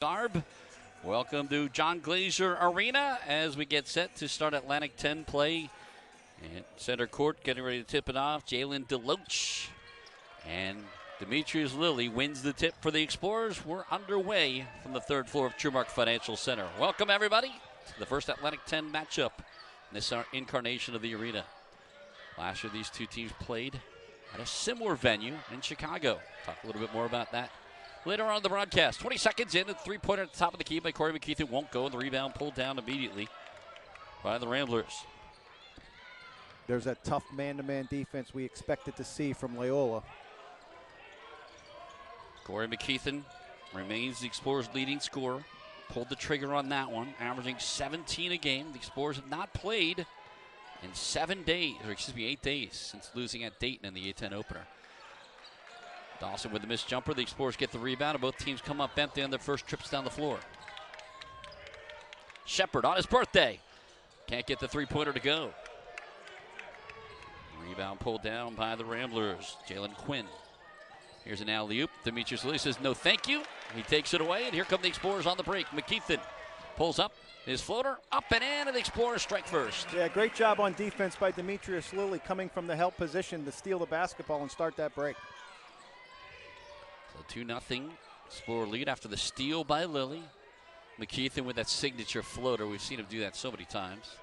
Garb. Welcome to John Glazer Arena as we get set to start Atlantic 10 play. And center court getting ready to tip it off. Jalen DeLoach and Demetrius Lilly wins the tip for the Explorers. We're underway from the third floor of Trumark Financial Center. Welcome everybody to the first Atlantic 10 matchup in this incarnation of the arena. Last year these two teams played at a similar venue in Chicago. Talk a little bit more about that later on in the broadcast. 20 seconds in, a three-pointer at the top of the key by Corey McKeith. It won't go, and the rebound pulled down immediately by the Ramblers. There's that tough man-to-man defense we expected to see from Loyola. Corey McKeithen remains the Explorers' leading scorer. Pulled the trigger on that one, averaging 17 a game. The Explorers have not played in 8 days since losing at Dayton in the A-10 opener. Dawson with the missed jumper. The Explorers get the rebound, and both teams come up empty on their first trips down the floor. Shepard on his birthday. Can't get the three-pointer to go. Rebound pulled down by the Ramblers. Jalen Quinn. Here's an alley-oop. Demetrius Lilly says no thank you. He takes it away, and here come the Explorers on the break. McKeithen pulls up his floater, up and in, and the Explorers strike first. Yeah, great job on defense by Demetrius Lilly coming from the help position to steal the basketball and start that break. So 2-0 Explorer lead after the steal by Lilly. McKeithen with that signature floater. We've seen him do that so many times.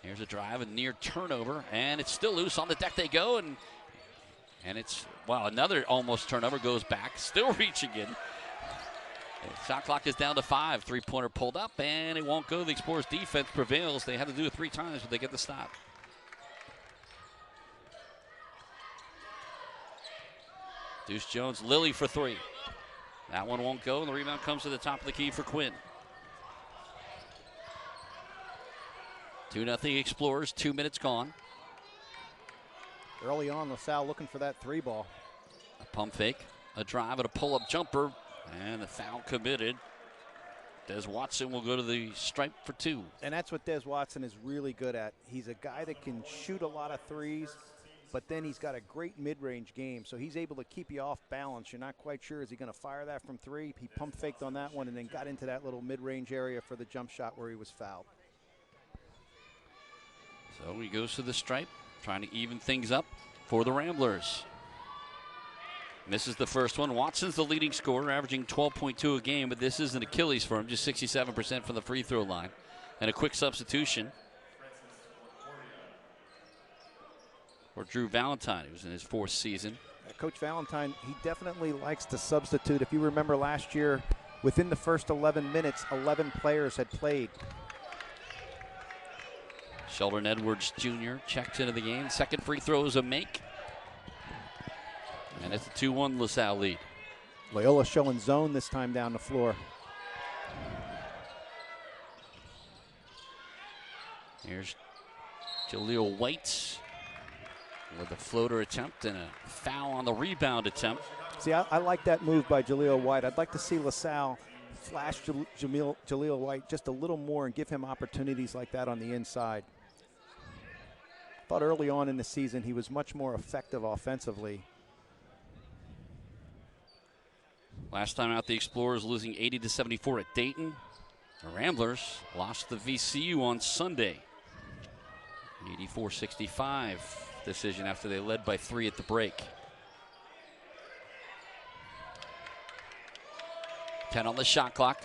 Here's a drive, a near turnover, and it's still loose. On the deck they go, and it's, wow, another almost turnover, goes back, still reaching in. Shot clock is down to 5. Three-pointer pulled up, and it won't go. The Explorers defense prevails. They had to do it 3 times, but they get the stop. Deuce Jones, Lilly for 3. That one won't go, and the rebound comes to the top of the key for Quinn. 2-0 Explorers, 2 minutes gone. Early on, LaSalle looking for that 3-ball. A pump fake, a drive, and a pull-up jumper, and the foul committed. Des Watson will go to the stripe for 2. And that's what Des Watson is really good at. He's a guy that can shoot a lot of threes, but then he's got a great mid-range game, so he's able to keep you off balance. You're not quite sure, is he going to fire that from 3? He pump faked on that one and then got into that little mid-range area for the jump shot where he was fouled. So he goes to the stripe, trying to even things up for the Ramblers. Misses the first one. Watson's the leading scorer, averaging 12.2 a game, but this is an Achilles for him, just 67% from the free throw line. And a quick substitution for Drew Valentine, who's in his 4th season. Coach Valentine, he definitely likes to substitute. If you remember last year, within the first 11 minutes, 11 players had played. Sheldon Edwards Jr. checks into the game. Second free throw is a make. And it's a 2-1 LaSalle lead. Loyola showing zone this time down the floor. Here's Jaleel White with a floater attempt and a foul on the rebound attempt. See, I like that move by Jaleel White. I'd like to see LaSalle flash Jaleel White just a little more and give him opportunities like that on the inside. Thought early on in the season he was much more effective offensively. Last time out, the Explorers losing 80-74 at Dayton. The Ramblers lost the VCU on Sunday. 84-65 decision after they led by 3 at the break. 10 on the shot clock.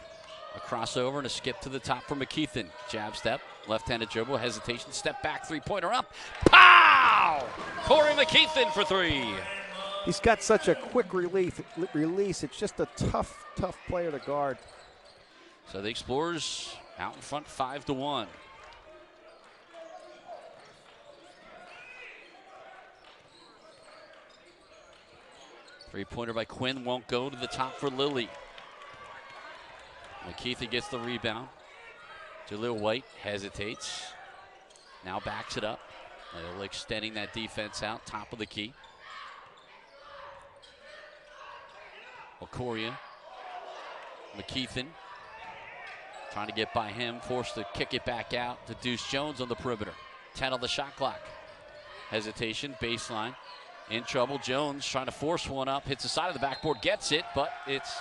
A crossover and a skip to the top for McKeithen. Jab step, left-handed dribble, hesitation, step back, three-pointer up. Pow! Corey McKeithen for 3. He's got such a quick release. It's just a tough player to guard. So the Explorers out in front 5-1. Three-pointer by Quinn won't go, to the top for Lilly. McKeithen gets the rebound. Jaleel White hesitates. Now backs it up. Loyola extending that defense out, top of the key. Okoria. McKeithen trying to get by him, forced to kick it back out to Deuce Jones on the perimeter. 10 on the shot clock. Hesitation, baseline. In trouble, Jones trying to force one up, hits the side of the backboard, gets it, but it's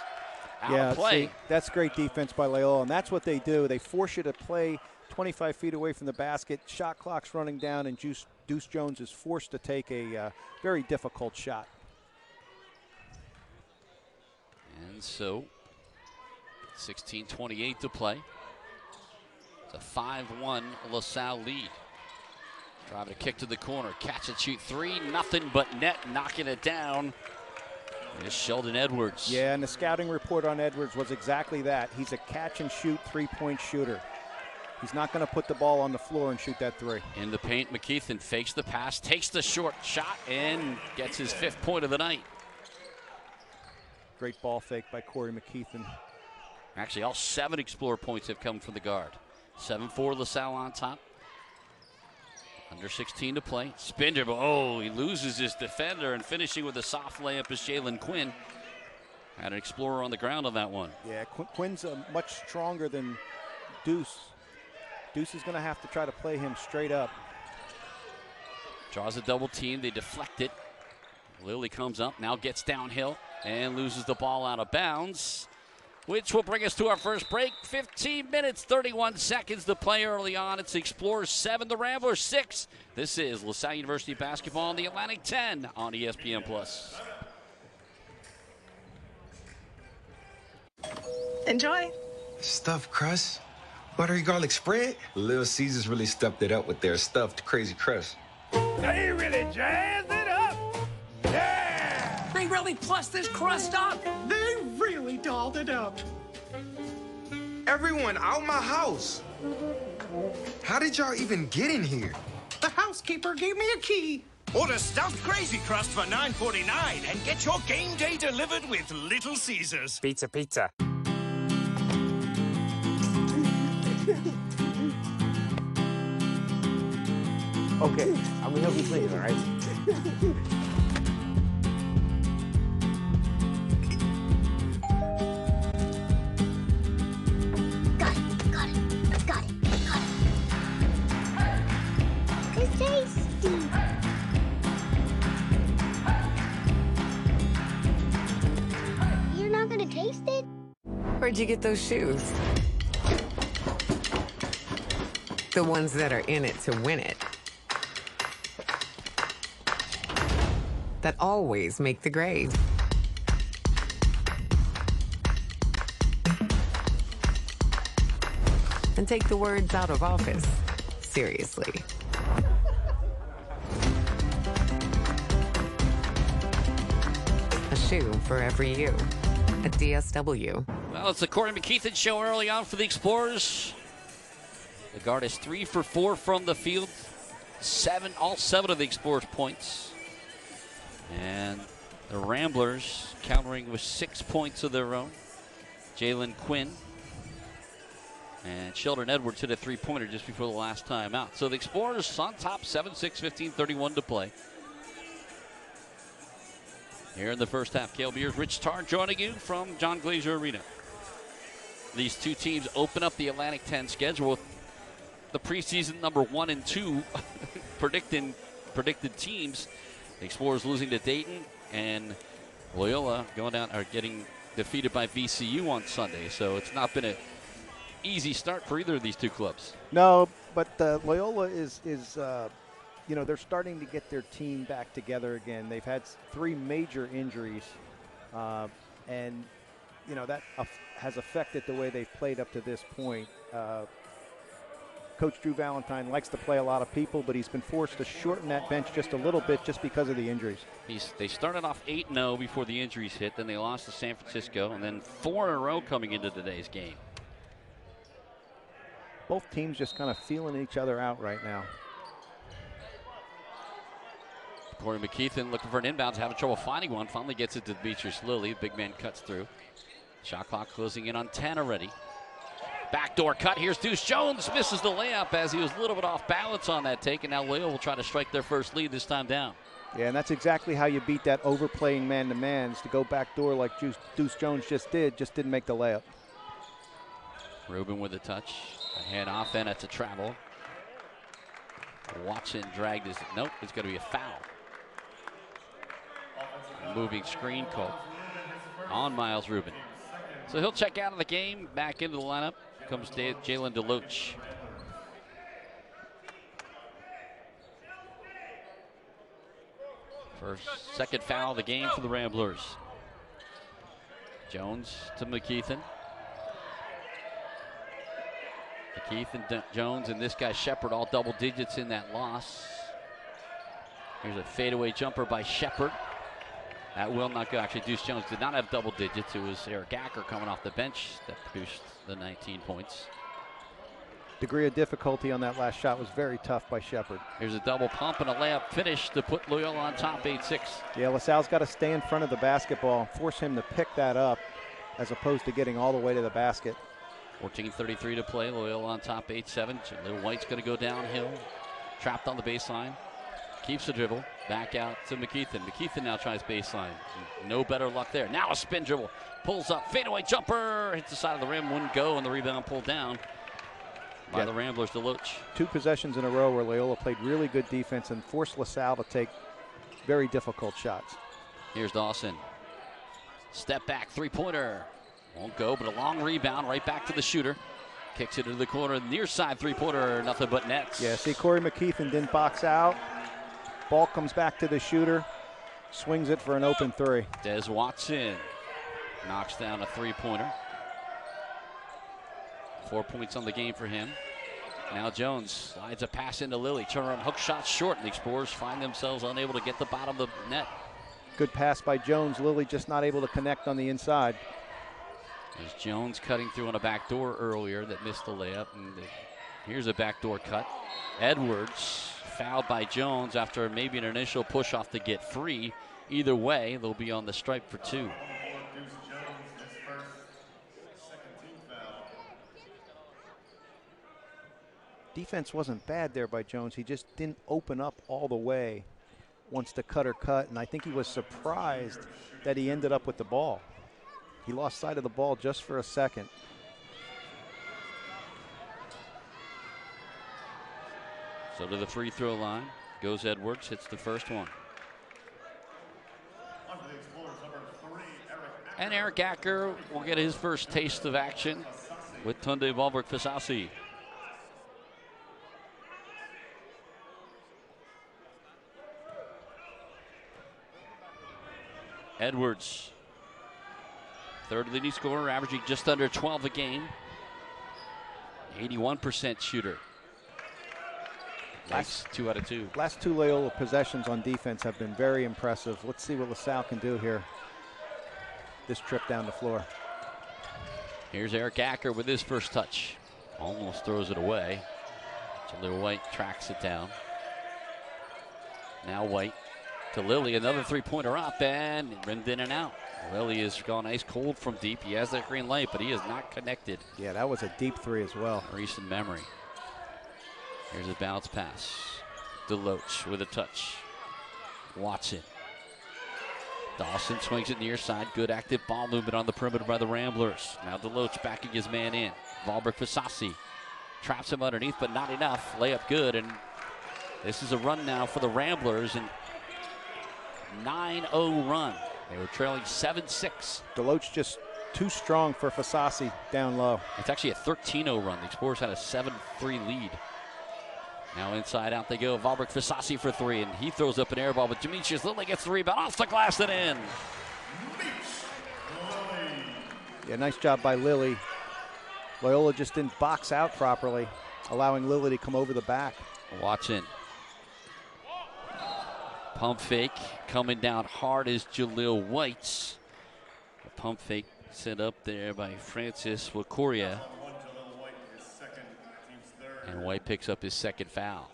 Out of play. See, that's great defense by Loyola, and that's what they do. They force you to play 25 feet away from the basket. Shot clock's running down, and Deuce Jones is forced to take a very difficult shot. And so, 16:28 to play. It's a 5-1 LaSalle lead. Driving a kick to the corner. Catch and shoot three. Nothing but net. Knocking it down is Sheldon Edwards. Yeah, and the scouting report on Edwards was exactly that. He's a catch and shoot three-point shooter. He's not going to put the ball on the floor and shoot that three. In the paint, McKeithen fakes the pass, takes the short shot, and gets his 5th point of the night. Great ball fake by Corey McKeithen. Actually, all 7 Explorer points have come from the guard. 7-4 LaSalle on top. Under 16 to play. Spin dribble. Oh, he loses his defender, and finishing with a soft layup is Jalen Quinn. Had an Explorer on the ground on that one. Yeah, Quinn's much stronger than Deuce. Deuce is going to have to try to play him straight up. Draws a double team. They deflect it. Lilly comes up, now gets downhill, and loses the ball out of bounds, which will bring us to our first break. 15 minutes, 31 seconds to play early on. It's the Explorers 7, the Ramblers 6. This is LaSalle University basketball on the Atlantic 10 on ESPN+. Enjoy. Stuffed crust, buttery garlic spread. Little Caesars really stepped it up with their stuffed crazy crust. They really jazzed it up. Yeah! They really plussed this crust up. They really dolled it up. Everyone out my house. How did y'all even get in here? The housekeeper gave me a key. Order stuffed crazy crust for $9.49 and get your game day delivered with Little Caesars. Pizza, pizza. Okay, I'm gonna help you clean, all right? Got it. It's tasty. You're not gonna taste it? Where'd you get those shoes? The ones that are in it to win it. That always make the grade. And take the words out of office seriously. A shoe for every you at DSW. Well, it's the Corey McKeithen show early on for the Explorers. The guard is 3 for 4 from the field. All seven of the Explorers' points. And the Ramblers countering with 6 points of their own. Jalen Quinn and Sheldon Edwards hit a 3-pointer just before the last time out. So the Explorers on top, 7-6, 15:31 to play. Here in the first half, KLBR's Rich Tarr joining you from John Glaser Arena. These two teams open up the Atlantic 10 schedule with the preseason number 1 and 2 predicted teams. The Explorers losing to Dayton, and Loyola getting defeated by VCU on Sunday. So it's not been an easy start for either of these two clubs. No, but Loyola is they're starting to get their team back together again. They've had 3 major injuries, and that has affected the way they've played up to this point. Coach Drew Valentine likes to play a lot of people, but he's been forced to shorten that bench just a little bit just because of the injuries. They started off 8-0 before the injuries hit. Then they lost to San Francisco, and then 4 in a row coming into today's game. Both teams just kind of feeling each other out right now. Corey McKeithen looking for an inbound, having trouble finding one. Finally gets it to Demetrius Lilly. Big man cuts through. Shot clock closing in on 10 already. Backdoor cut. Here's Deuce Jones. Misses the layup as he was a little bit off balance on that take. And now Loyola will try to strike their first lead this time down. Yeah, and that's exactly how you beat that overplaying man-to-man, is to go backdoor like Deuce Jones just didn't make the layup. Rubin with a touch. A hand off, and it's a travel. Watson dragged his. Nope, it's going to be a foul. Moving screen call on Miles Rubin. So he'll check out of the game. Back into the lineup comes Jalen DeLoach. Second foul of the game for the Ramblers. Jones to McKeithen. McKeithen, Jones, and this guy Shepard all double digits in that loss. Here's a fadeaway jumper by Shepard. That will not go. Actually, Deuce Jones did not have double digits. It was Eric Acker coming off the bench that produced the 19 points. Degree of difficulty on that last shot was very tough by Shepard. Here's a double pump and a layup finish to put Loyola on top 8-6. Yeah, LaSalle's got to stay in front of the basketball, force him to pick that up as opposed to getting all the way to the basket. 14:33 to play. Loyola on top 8-7. Jaleel White's going to go downhill. Trapped on the baseline. Keeps the dribble. Back out to McKeithen. McKeithen now tries baseline. No better luck there. Now a spin dribble. Pulls up. Fadeaway jumper. Hits the side of the rim. Wouldn't go, and the rebound pulled down by the Ramblers. DeLoach. 2 possessions in a row where Loyola played really good defense and forced LaSalle to take very difficult shots. Here's Dawson. Step back, three-pointer. Won't go, but a long rebound right back to the shooter. Kicks it into the corner. Near side three-pointer, nothing but nets. Yeah, see, Corey McKeithen didn't box out. Ball comes back to the shooter. Swings it for an open three. Des Watson knocks down a three-pointer. 4 points on the game for him. Now Jones slides a pass into Lilly. Turnaround hook shot short, and the Explorers find themselves unable to get the bottom of the net. Good pass by Jones. Lilly just not able to connect on the inside. There's Jones cutting through on a backdoor earlier that missed the layup. And here's a backdoor cut. Edwards fouled by Jones after maybe an initial push off to get free. Either way, they'll be on the stripe for 2. Defense wasn't bad there by Jones. He just didn't open up all the way once the cutter cut, and I think he was surprised that he ended up with the ball. He lost sight of the ball just for a second. So to the free throw line goes Edwards, hits the first one. And Eric Acker will get his first taste of action with Tunde Valberg-Fasasi. Edwards, third leading scorer, averaging just under 12 a game. 81% shooter. Last 2 out of 2. Last 2 Loyola possessions on defense have been very impressive. Let's see what LaSalle can do here this trip down the floor. Here's Eric Acker with his first touch. Almost throws it away. Jaleel White tracks it down. Now White to Lilly, another three-pointer up and rimmed in and out. Lilly has gone ice cold from deep. He has that green light, but he is not connected. Yeah, that was a deep three as well. Recent memory. Here's a bounce pass. DeLoach with a touch. Watson. Dawson swings it near side. Good active ball movement on the perimeter by the Ramblers. Now DeLoach backing his man in. Valberg-Fasasi traps him underneath, but not enough. Layup good, and this is a run now for the Ramblers, and 9-0 run. They were trailing 7-6. DeLoach just too strong for Fasasi down low. It's actually a 13-0 run. The Explorers had a 7-3 lead. Now inside out they go. Valberg-Fasasi for 3, and he throws up an air ball, but Demetrius Lilly gets the rebound off the glass and in. Yeah, nice job by Lilly. Loyola just didn't box out properly, allowing Lilly to come over the back. Watson. Pump fake coming down hard is Jaleel White's. The pump fake set up there by Francis Wakoria. And White picks up his second foul.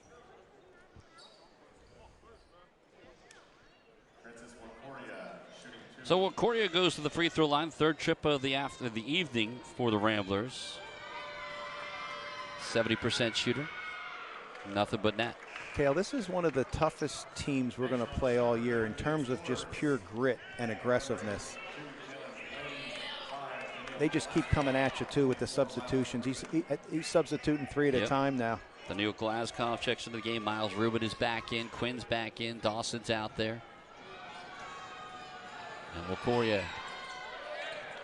So Wakoria goes to the free throw line. Third trip of the evening for the Ramblers. 70% shooter. Nothing but net. Kale, this is one of the toughest teams we're going to play all year in terms of just pure grit and aggressiveness. They just keep coming at you, too, with the substitutions. He's substituting 3 at a time now. Daniil Glasgow checks into the game. Miles Rubin is back in. Quinn's back in. Dawson's out there. And Wakoria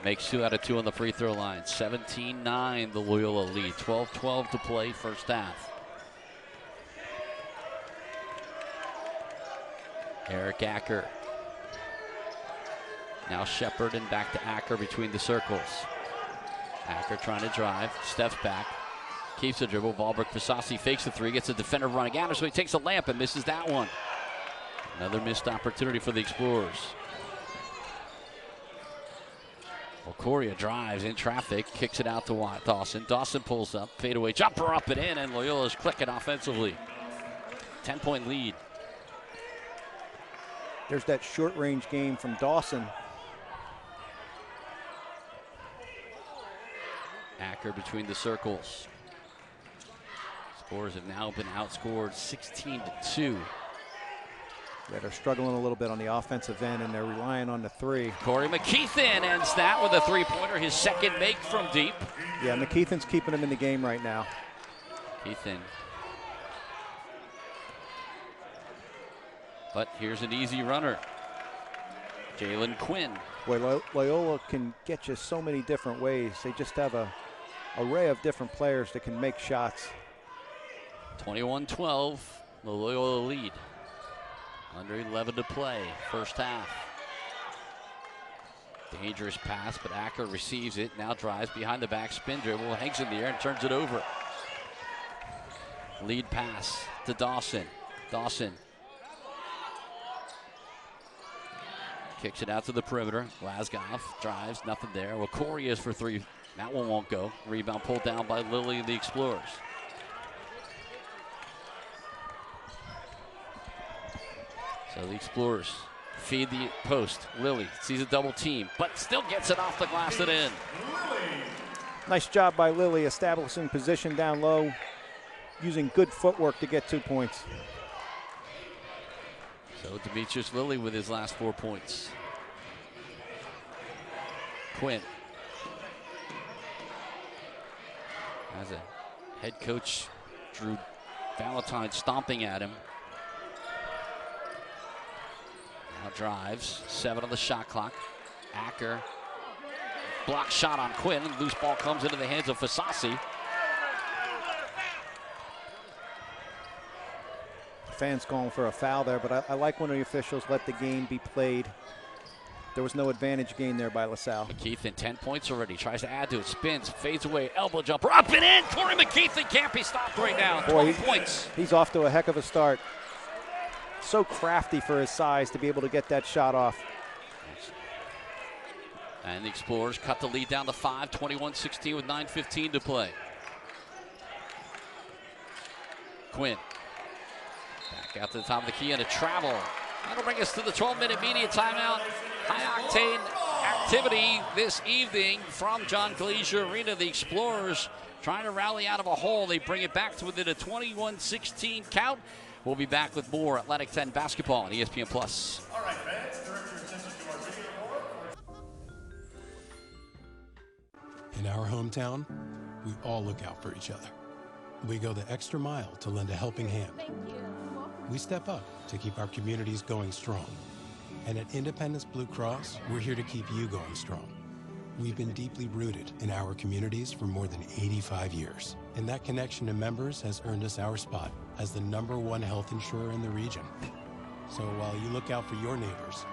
Makes 2 out of 2 on the free throw line. 17-9, the Loyola lead. 12-12 to play, first half. Eric Acker. Now Shepard and back to Acker between the circles. Acker trying to drive, steps back, keeps the dribble. Valbrook Fasasi fakes the three, gets a defender running at him, so he takes a layup and misses that one. Another missed opportunity for the Explorers. Okoria drives in traffic, kicks it out to Dawson. Dawson pulls up, fadeaway jumper up and in, and Loyola's clicking offensively. 10-point lead. There's that short-range game from Dawson. Acker between the circles. Explorers have now been outscored 16-2. Yeah, they're struggling a little bit on the offensive end, and they're relying on the three. Corey McKeithen ends that with a three-pointer, his second make from deep. Yeah, McKeithen's keeping him in the game right now. Keithen. But here's an easy runner. Jalen Quinn. Boy, Loyola can get you so many different ways. They just have a array of different players that can make shots. 21-12, the Loyola lead. Under 11 to play, first half. Dangerous pass, but Acker receives it, now drives behind the back, spin dribble, hangs in the air and turns it over. Lead pass to Dawson. Dawson kicks it out to the perimeter. Glasgow drives, nothing there. Okoria is for three. That one won't go. Rebound pulled down by Lilly and the Explorers. So the Explorers feed the post. Lilly sees a double team, but still gets it off the glass and in. Nice job by Lilly establishing position down low, using good footwork to get 2 points. So Demetrius Lilly with his last 4 points. Quinn has a head coach, Drew Valentine, stomping at him. Now drives, 7 on the shot clock. Acker, block shot on Quinn, and loose ball comes into the hands of Fasasi. Fans calling for a foul there, but I like when the officials let the game be played. There was no advantage gained there by LaSalle. McKeithen, 10 points already, tries to add to it, spins, fades away, elbow jumper, up and in! Corey McKeithen can't be stopped right now, 12 points. He's off to a heck of a start. So crafty for his size to be able to get that shot off. And the Explorers cut the lead down to 5, 21-16 with 9:15 to play. Quinn. Back out to the top of the key and a travel. That'll bring us to the 12-minute media timeout. High-octane activity this evening from John Glaser Arena. The Explorers trying to rally out of a hole. They bring it back to within a 21-16 count. We'll be back with more Atlantic 10 basketball on ESPN+. All right, fans, direct your attention to our video board. In our hometown, we all look out for each other. We go the extra mile to lend a helping hand. We step up to keep our communities going strong. And at Independence Blue Cross, we're here to keep you going strong. We've been deeply rooted in our communities for more than 85 years. And that connection to members has earned us our spot as the #1 health insurer in the region. So while you look out for your neighbors,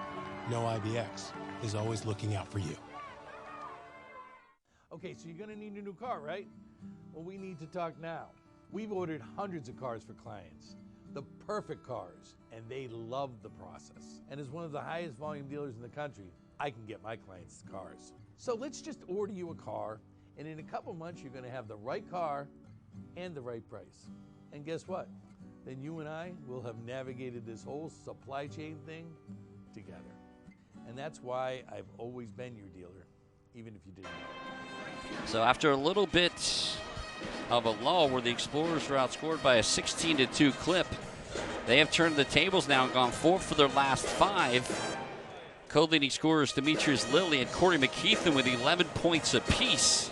know IBX is always looking out for you. Okay, so you're gonna need a new car, right? Well, we need to talk now. We've ordered hundreds of cars for clients, the perfect cars, and they love the process. And as one of the highest volume dealers in the country, I can get my clients cars. So let's just order you a car, and in a couple months, you're gonna have the right car and the right price. And guess what? Then you and I will have navigated this whole supply chain thing together. And that's why I've always been your dealer, even if you didn't know. So after a little bit of a lull where the Explorers were outscored by a 16-2 clip, they have turned the tables now and gone 4 for their last 5. Co-leading scorers Demetrius Lilly and Corey McKeithen with 11 points apiece.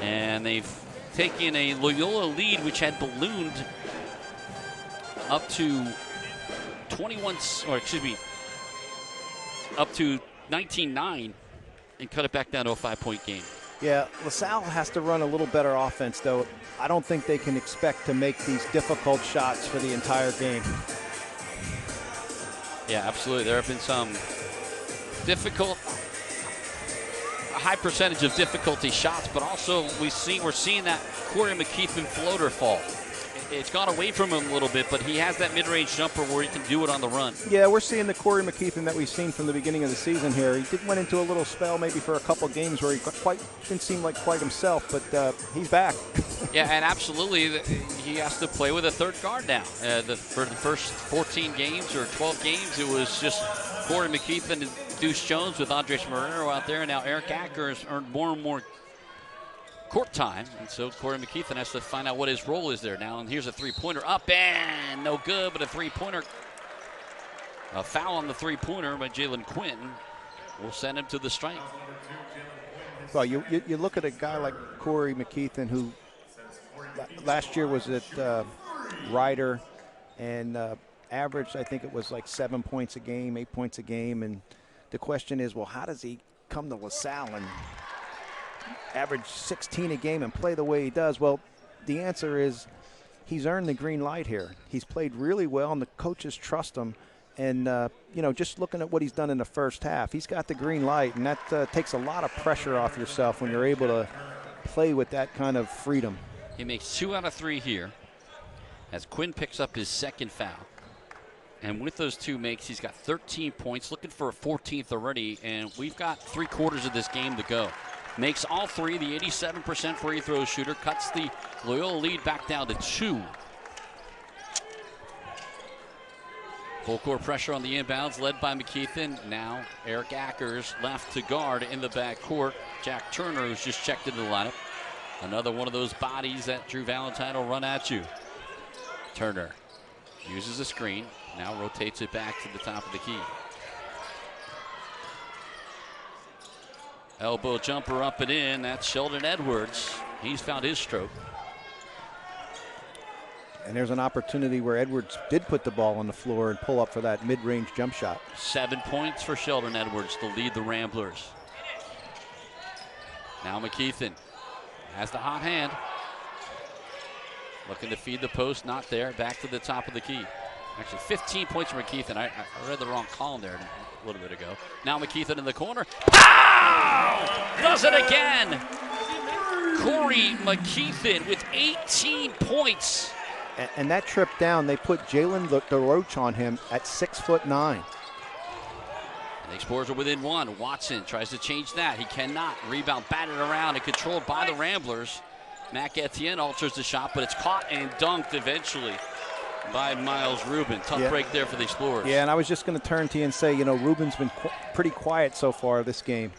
And they've taken a Loyola lead which had ballooned up to up to 19-9 and cut it back down to a 5-point game. Yeah, LaSalle has to run a little better offense, though. I don't think they can expect to make these difficult shots for the entire game. Yeah, absolutely. There have been some a high percentage of difficulty shots, but also we're seeing that Corey McKeithen floater fall. It's gone away from him a little bit, but he has that mid-range jumper where he can do it on the run. Yeah, we're seeing the Corey McKeithen that we've seen from the beginning of the season here. He went into a little spell maybe for a couple games where he didn't seem like quite himself, but he's back. Yeah, and absolutely, he has to play with a third guard now. For the first 14 games or 12 games, it was just Corey McKeithen and Deuce Jones with Andres Marrero out there, and now Eric Acker has earned more and more court time, and so Corey McKeithen has to find out what his role is there now. And here's a three-pointer up and no good, but a three-pointer, a foul on the three-pointer by Jalen Quinn will send him to the strike. Well, you look at a guy like Corey McKeithen, who last year was at Ryder and averaged, I think it was like 7 points a game, 8 points a game, and the question is, well, how does he come to LaSalle and average 16 a game and play the way he does? Well, the answer is he's earned the green light here. He's played really well, and the coaches trust him. And, just looking at what he's done in the first half, he's got the green light, and that takes a lot of pressure off yourself when you're able to play with that kind of freedom. He makes 2 out of 3 here as Quinn picks up his second foul. And with those 2 makes, he's got 13 points, looking for a 14th already, and we've got 3/4 of this game to go. Makes all 3, the 87% free throw shooter, cuts the Loyola lead back down to 2. Full court pressure on the inbounds, led by McKeithen. Now Eric Ackers left to guard in the back court. Jack Turner, who's just checked into the lineup. Another one of those bodies that Drew Valentine will run at you. Turner uses a screen, now rotates it back to the top of the key. Elbow jumper up and in. That's Sheldon Edwards. He's found his stroke. And there's an opportunity where Edwards did put the ball on the floor and pull up for that mid-range jump shot. 7 points for Sheldon Edwards to lead the Ramblers. Now McKeithen has the hot hand. Looking to feed the post, not there. Back to the top of the key. Actually, 15 points for McKeithen. I read the wrong column there a little bit ago. Now McKeithen in the corner. Pow! Does it again. Corey McKeithen with 18 points. And that trip down, they put Jalen DeLoach on him at 6'9". And the Explorers are within 1. Watson tries to change that. He cannot. Rebound batted around and controlled by the Ramblers. Mac Etienne alters the shot, but it's caught and dunked eventually by Miles Rubin. Tough break there for the Explorers. Yeah, and I was just going to turn to you and say, Rubin's been pretty quiet so far this game.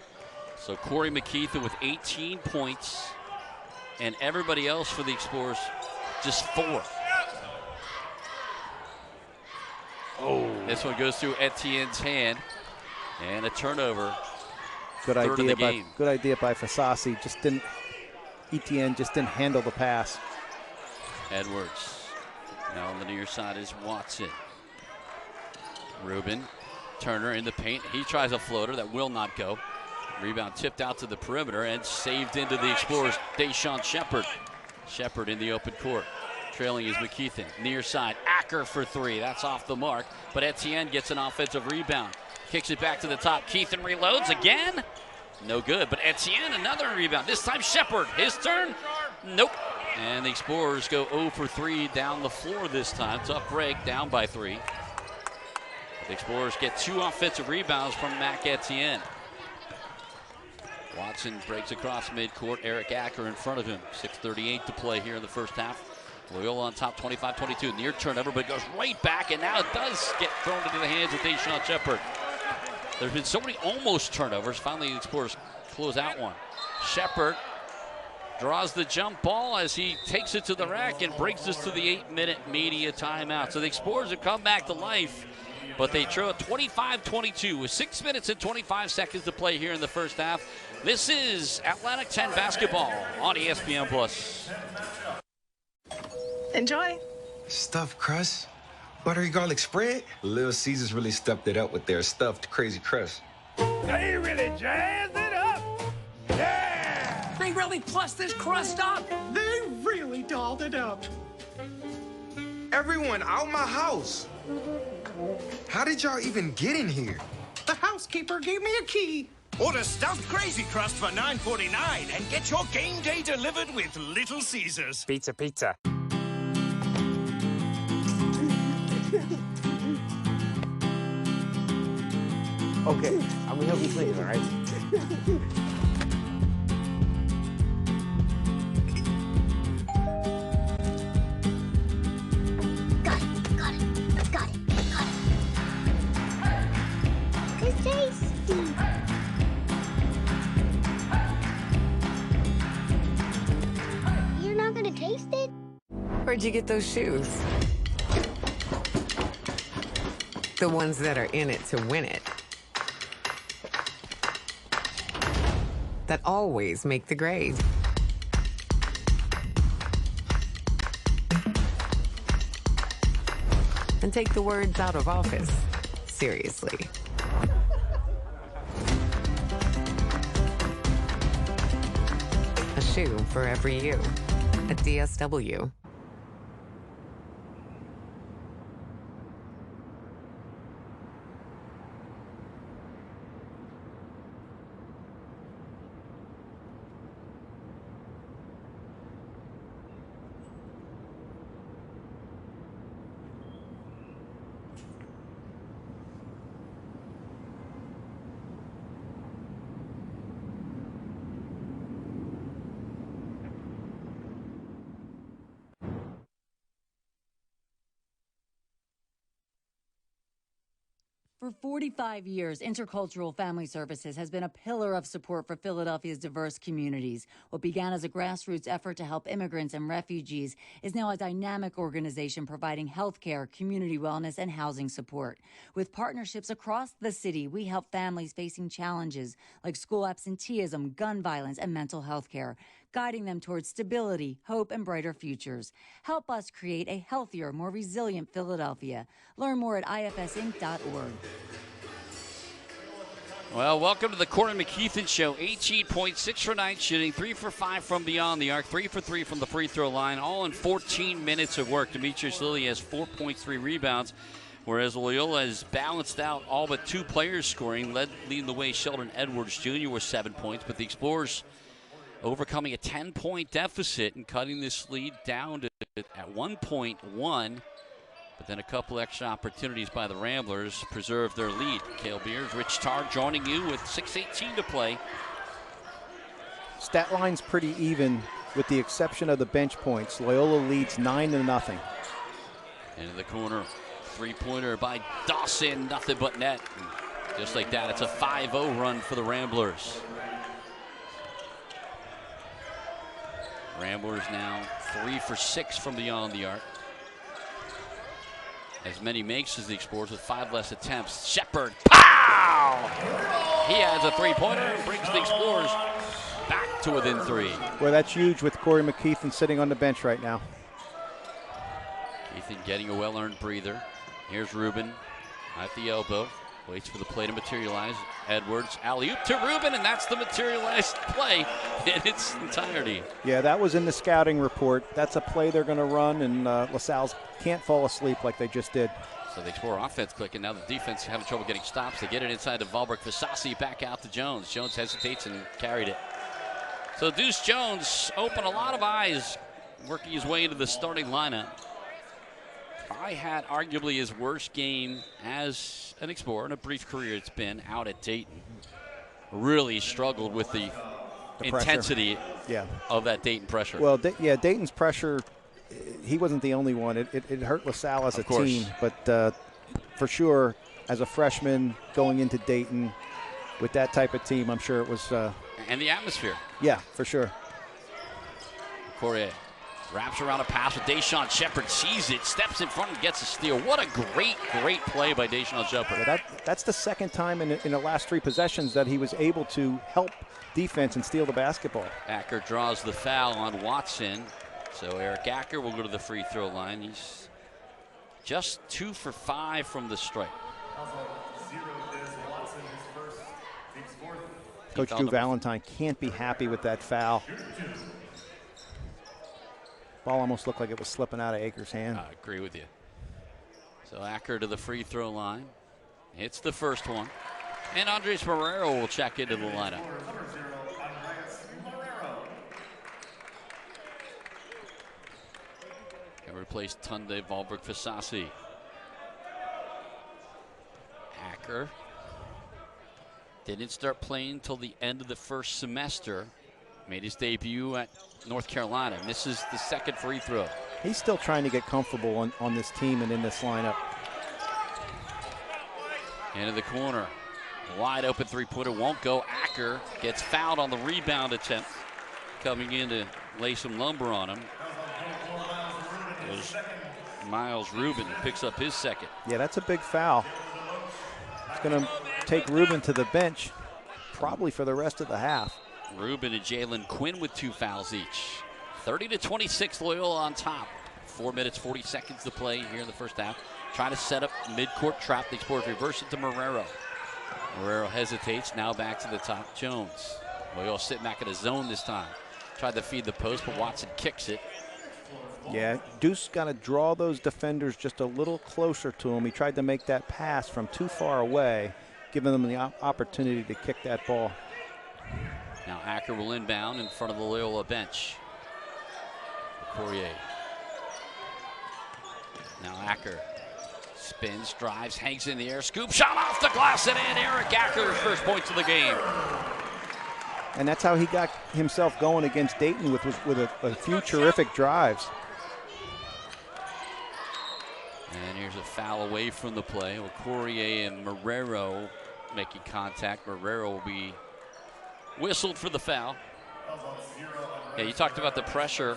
So Corey McKeithen with 18 points, and everybody else for the Explorers just 4. Oh, this one goes through Etienne's hand, and a turnover. Good idea by Fasasi. Etienne just didn't handle the pass. Edwards. Now on the near side is Watson. Rubin, Turner in the paint. He tries a floater that will not go. Rebound tipped out to the perimeter and saved into the Explorers. Deshaun Shepard. Shepard in the open court. Trailing is McKeithen. Near side, Acker for 3. That's off the mark, but Etienne gets an offensive rebound. Kicks it back to the top. Keithen reloads again. No good, but Etienne another rebound. This time Shepard, his turn. Nope. And the Explorers go 0 for 3 down the floor this time. Tough break, down by 3. The Explorers get 2 offensive rebounds from Mac Etienne. Watson breaks across midcourt. Eric Acker in front of him. 6:38 to play here in the first half. Loyola on top 25-22. Near turnover, but it goes right back, and now it does get thrown into the hands of Deshaun Shepard. There's been so many almost turnovers. Finally, the Explorers close out one. Shepard draws the jump ball as he takes it to the rack and breaks us to the 8-minute media timeout. So the Explorers have come back to life, but they trail 25-22 with 6 minutes and 25 seconds to play here in the first half. This is Atlantic 10 basketball on ESPN+. Enjoy. Stuffed crust? Buttery garlic spread? Little Caesars really stepped it up with their stuffed crazy crust. They really jazzed it up. They really plus this crust up. They really dolled it up. Everyone out my house. How did y'all even get in here? The housekeeper gave me a key. Order stuffed Crazy Crust for $9.49 and get your game day delivered with Little Caesars. Pizza, pizza. Okay, I'm gonna help you clean it, all right? Got it. It's tasty. You're not gonna taste it? Where'd you get those shoes? The ones that are in it to win it. That always make the grade. And take the words out of office seriously. A shoe for every you at DSW. For 45 years, Intercultural Family Services has been a pillar of support for Philadelphia's diverse communities. What began as a grassroots effort to help immigrants and refugees is now a dynamic organization providing health care, community wellness, and housing support. With partnerships across the city, we help families facing challenges like school absenteeism, gun violence, and mental health care, guiding them towards stability, hope, and brighter futures. Help us create a healthier, more resilient Philadelphia. Learn more at ifsinc.org. Well, welcome to the Corey McKeithen Show. 18 points, 6 for 9 shooting, 3 for 5 from beyond the arc, 3 for 3 from the free throw line, all in 14 minutes of work. Demetrius Lilly has 4.3 rebounds, whereas Loyola has balanced out all but 2 players scoring, leading the way Sheldon Edwards Jr. with 7 points, but the Explorers overcoming a 10-point deficit and cutting this lead down to at 1.1. But then a couple extra opportunities by the Ramblers preserve their lead. Cale Beers, Rich Tarr joining you with 6:18 to play. Stat line's pretty even with the exception of the bench points. Loyola leads 9-0. Into the corner, three-pointer by Dawson, nothing but net. And just like that, it's a 5-0 run for the Ramblers. Ramblers now 3 for 6 from beyond the arc. As many makes as the Explorers with 5 less attempts. Shepard, pow! He has a three-pointer and brings the Explorers back to within 3. Well, that's huge with Corey McKeithen sitting on the bench right now. Ethan getting a well-earned breather. Here's Rubin at the elbow. Waits for the play to materialize. Edwards, alley-oop to Rubin, and that's the materialized play in its entirety. Yeah, that was in the scouting report. That's a play they're going to run, and LaSalle's can't fall asleep like they just did. So they explore offense clicking. Now the defense having trouble getting stops. They get it inside to Valberg. Fasasi back out to Jones. Jones hesitates and carried it. So Deuce Jones opened a lot of eyes working his way into the starting lineup. I had arguably his worst game as an Explorer in a brief career it's been out at Dayton. Really struggled with the intensity of that Dayton pressure. Well, Dayton's pressure, he wasn't the only one. It hurt LaSalle as a team, but for sure, as a freshman going into Dayton with that type of team, I'm sure it was. And the atmosphere. Yeah, for sure. Correa wraps around a pass with Deshaun Shepard, sees it, steps in front and gets a steal. What a great play by Deshaun Shepard. Yeah, that's the second time in the last 3 possessions that he was able to help defense and steal the basketball. Acker draws the foul on Watson. So Eric Acker will go to the free throw line. He's just 2 for 5 from the stripe. Coach Drew Valentine can't be happy with that foul. Ball almost looked like it was slipping out of Akers' hand. I agree with you. So Acker to the free throw line. Hits the first one. And Andres Marrero will check into the lineup. Can replace Tunde Valberg Fasasi. Acker didn't start playing until the end of the first semester. Made his debut at North Carolina. Misses the second free throw. He's still trying to get comfortable on this team and in this lineup. Into the corner. Wide open three-pointer won't go. Acker gets fouled on the rebound attempt. Coming in to lay some lumber on him. It was Miles Rubin picks up his second. Yeah, that's a big foul. It's going to take Rubin to the bench probably for the rest of the half. Rubin and Jalen Quinn with 2 fouls each. 30-26 Loyola on top. 4 minutes, 40 seconds to play here in the first half. Trying to set up mid-court trap. The Explorers reverse it to Marrero. Marrero hesitates, now back to the top. Jones. Loyola sitting back in the zone this time. Tried to feed the post, but Watson kicks it. Yeah, Deuce got to draw those defenders just a little closer to him. He tried to make that pass from too far away, giving them the opportunity to kick that ball. Now Acker will inbound in front of the Loyola bench. Poirier. Now Acker spins, drives, hangs in the air, scoop shot off the glass and in. Eric Acker's first points of the game. And that's how he got himself going against Dayton with a few terrific drives. And here's a foul away from the play. With Poirier and Marrero making contact. Marrero will be whistled for the foul. Yeah, you talked about the pressure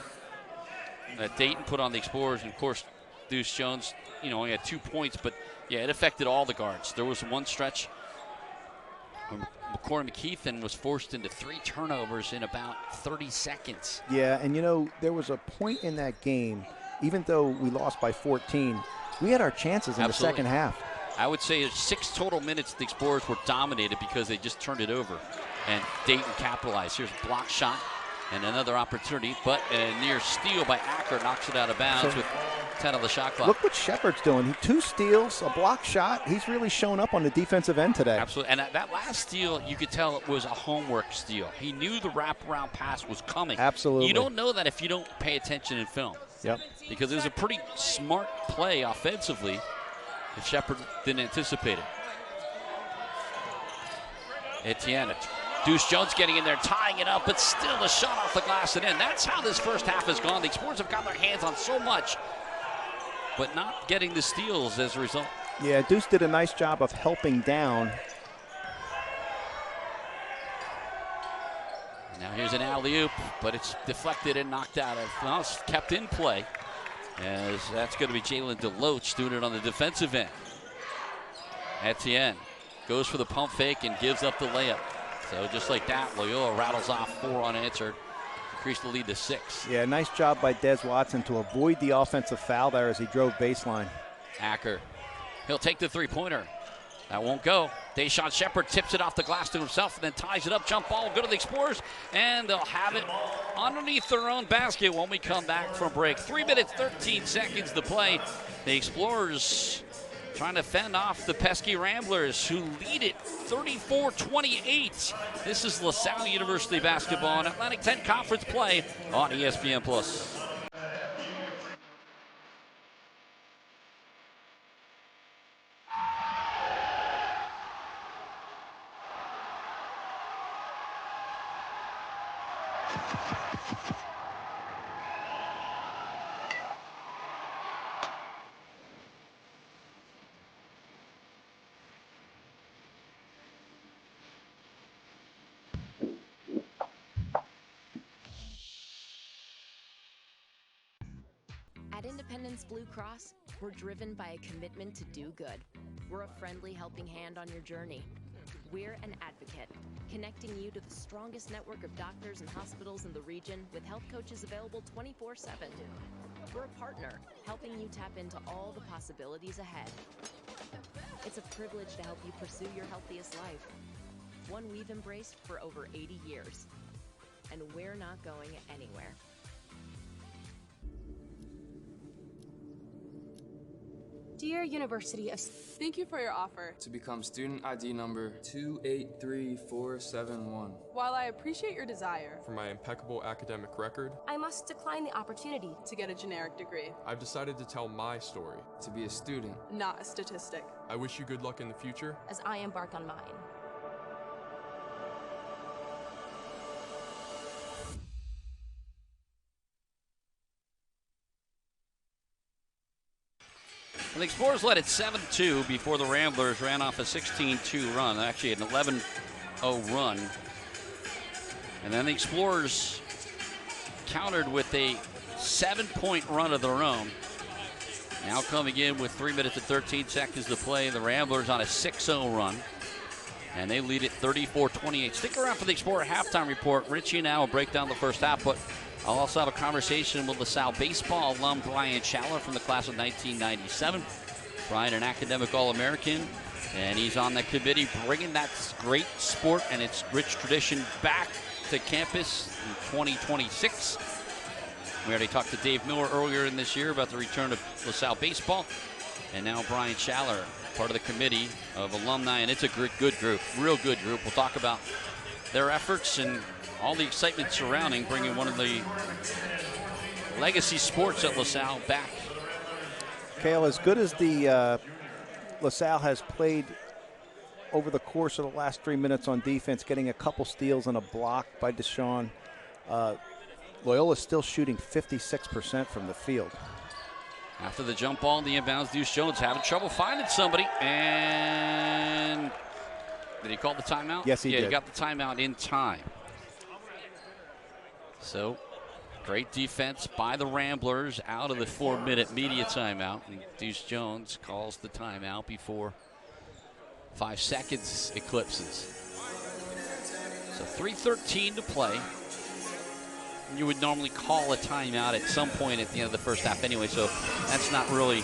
that Dayton put on the Explorers, and of course Deuce Jones, only had 2 points, but yeah, it affected all the guards. There was one stretch when McCormick McKeithen was forced into 3 turnovers in about 30 seconds. Yeah, and there was a point in that game, even though we lost by 14, we had our chances in the second half. I would say 6 total minutes the Explorers were dominated because they just turned it over. And Dayton capitalized. Here's a block shot and another opportunity, but a near steal by Acker knocks it out of bounds with 10 on the shot clock. Look what Shepard's doing. 2 steals, a block shot. He's really shown up on the defensive end today. Absolutely. And that last steal, you could tell it was a homework steal. He knew the wraparound pass was coming. Absolutely. You don't know that if you don't pay attention in film. Yep. Because it was a pretty smart play offensively if Shepard didn't anticipate it. Etienne. Deuce Jones getting in there, tying it up, but still a shot off the glass and in. That's how this first half has gone. The Explorers have got their hands on so much, but not getting the steals as a result. Yeah, Deuce did a nice job of helping down. Now here's an alley-oop, but it's deflected and knocked out. Well, it's kept in play, as that's going to be Jalen DeLoach doing it on the defensive end. Etienne goes for the pump fake and gives up the layup. So just like that, Loyola rattles off 4 unanswered, increase the lead to 6. Yeah, nice job by Des Watson to avoid the offensive foul there as he drove baseline. Acker, he'll take the three-pointer. That won't go. Deshaun Shepard tips it off the glass to himself and then ties it up. Jump ball, go to the Explorers, and they'll have it underneath their own basket when we come back from break. 3 minutes, 13 seconds to play. The Explorers trying to fend off the pesky Ramblers, who lead it 34-28. This is LaSalle University basketball and Atlantic 10 Conference play on ESPN+. At Independence Blue Cross, we're driven by a commitment to do good. We're a friendly helping hand on your journey. We're an advocate, connecting you to the strongest network of doctors and hospitals in the region with health coaches available 24/7. We're a partner, helping you tap into all the possibilities ahead. It's a privilege to help you pursue your healthiest life. one we've embraced for over 80 years. And we're not going anywhere. Dear University of... Thank you for your offer. To become student ID number 283471. While I appreciate your desire, For my impeccable academic record, I must decline the opportunity to get a generic degree. I've decided to tell my story. To be a student, Not a statistic, I wish you good luck in the future. as I embark on mine. The Explorers led at 7-2 before the Ramblers ran off a 16-2 run, actually an 11-0 run. And then the Explorers countered with a 7-point run of their own. Now coming in with 3 minutes and 13 seconds to play, the Ramblers on a 6-0 run. And they lead it 34-28. Stick around for the Explorer halftime report. Richie and I will break down the first half, but I'll also have a conversation with LaSalle baseball alum Brian Salle from the class of 1997. Brian, an academic All-American, and he's on the committee bringing that great sport and its rich tradition back to campus in 2026. We already talked to Dave Miller earlier in this year about the return of LaSalle baseball, and now Brian Salle, part of the committee of alumni, and it's a good group, real good group. We'll talk about their efforts and all the excitement surrounding bringing one of the legacy sports at LaSalle back. Cale, as good as the LaSalle has played over the course of the last 3 minutes on defense, getting a couple steals and a block by Deshaun, Loyola's still shooting 56% from the field. After the jump ball, the inbounds, Deuce Jones having trouble finding somebody, and did he call the timeout? Yes, he did. Yeah, he got the timeout in time. So, great defense by the Ramblers out of the 4-minute media timeout. And Deuce Jones calls the timeout before 5 seconds eclipses. So 3:13 to play. You would normally call a timeout at some point at the end of the first half anyway, so that's not really,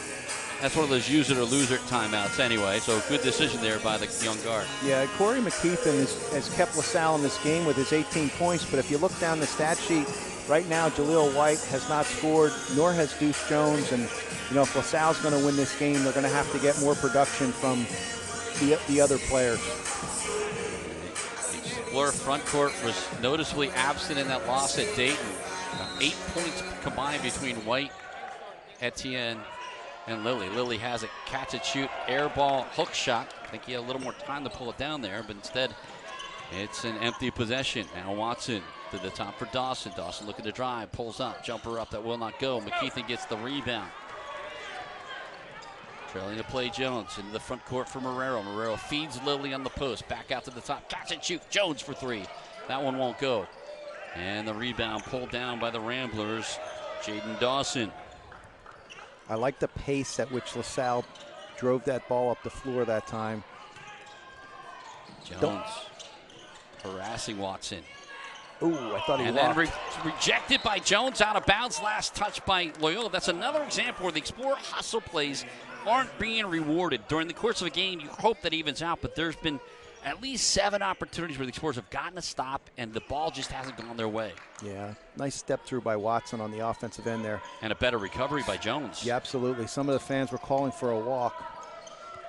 that's one of those use it or lose it timeouts anyway, so good decision there by the young guard. Yeah, Corey McKeithen has kept LaSalle in this game with his 18 points, but if you look down the stat sheet, right now Jaleel White has not scored, nor has Deuce Jones, and you know, if LaSalle's going to win this game, they're going to have to get more production from the other players. Explorer front court was noticeably absent in that loss at Dayton. 8 points combined between White, Etienne, and Lilly. Lilly has a catch and shoot air ball hook shot. I think he had a little more time to pull it down there, but instead it's an empty possession. Now Watson to the top for Dawson. Dawson looking to drive, pulls up, jumper up that will not go. McKeithen gets the rebound. Trailing to play Jones into the front court for Marrero. Marrero feeds Lilly on the post. Back out to the top. Catch and shoot. Jones for 3. That one won't go. And the rebound pulled down by the Ramblers. Jaden Dawson. I like the pace at which LaSalle drove that ball up the floor that time. Jones harassing Watson. Ooh, I thought he and walked. then rejected by Jones, out of bounds. Last touch by Loyola. That's another example where the Explorer hustle plays aren't being rewarded. During the course of a game, you hope that evens out, but there's been at least 7 opportunities where the Explorers have gotten a stop and the ball just hasn't gone their way. Yeah, nice step through by Watson on the offensive end there. And a better recovery by Jones. Yeah, absolutely. Some of the fans were calling for a walk.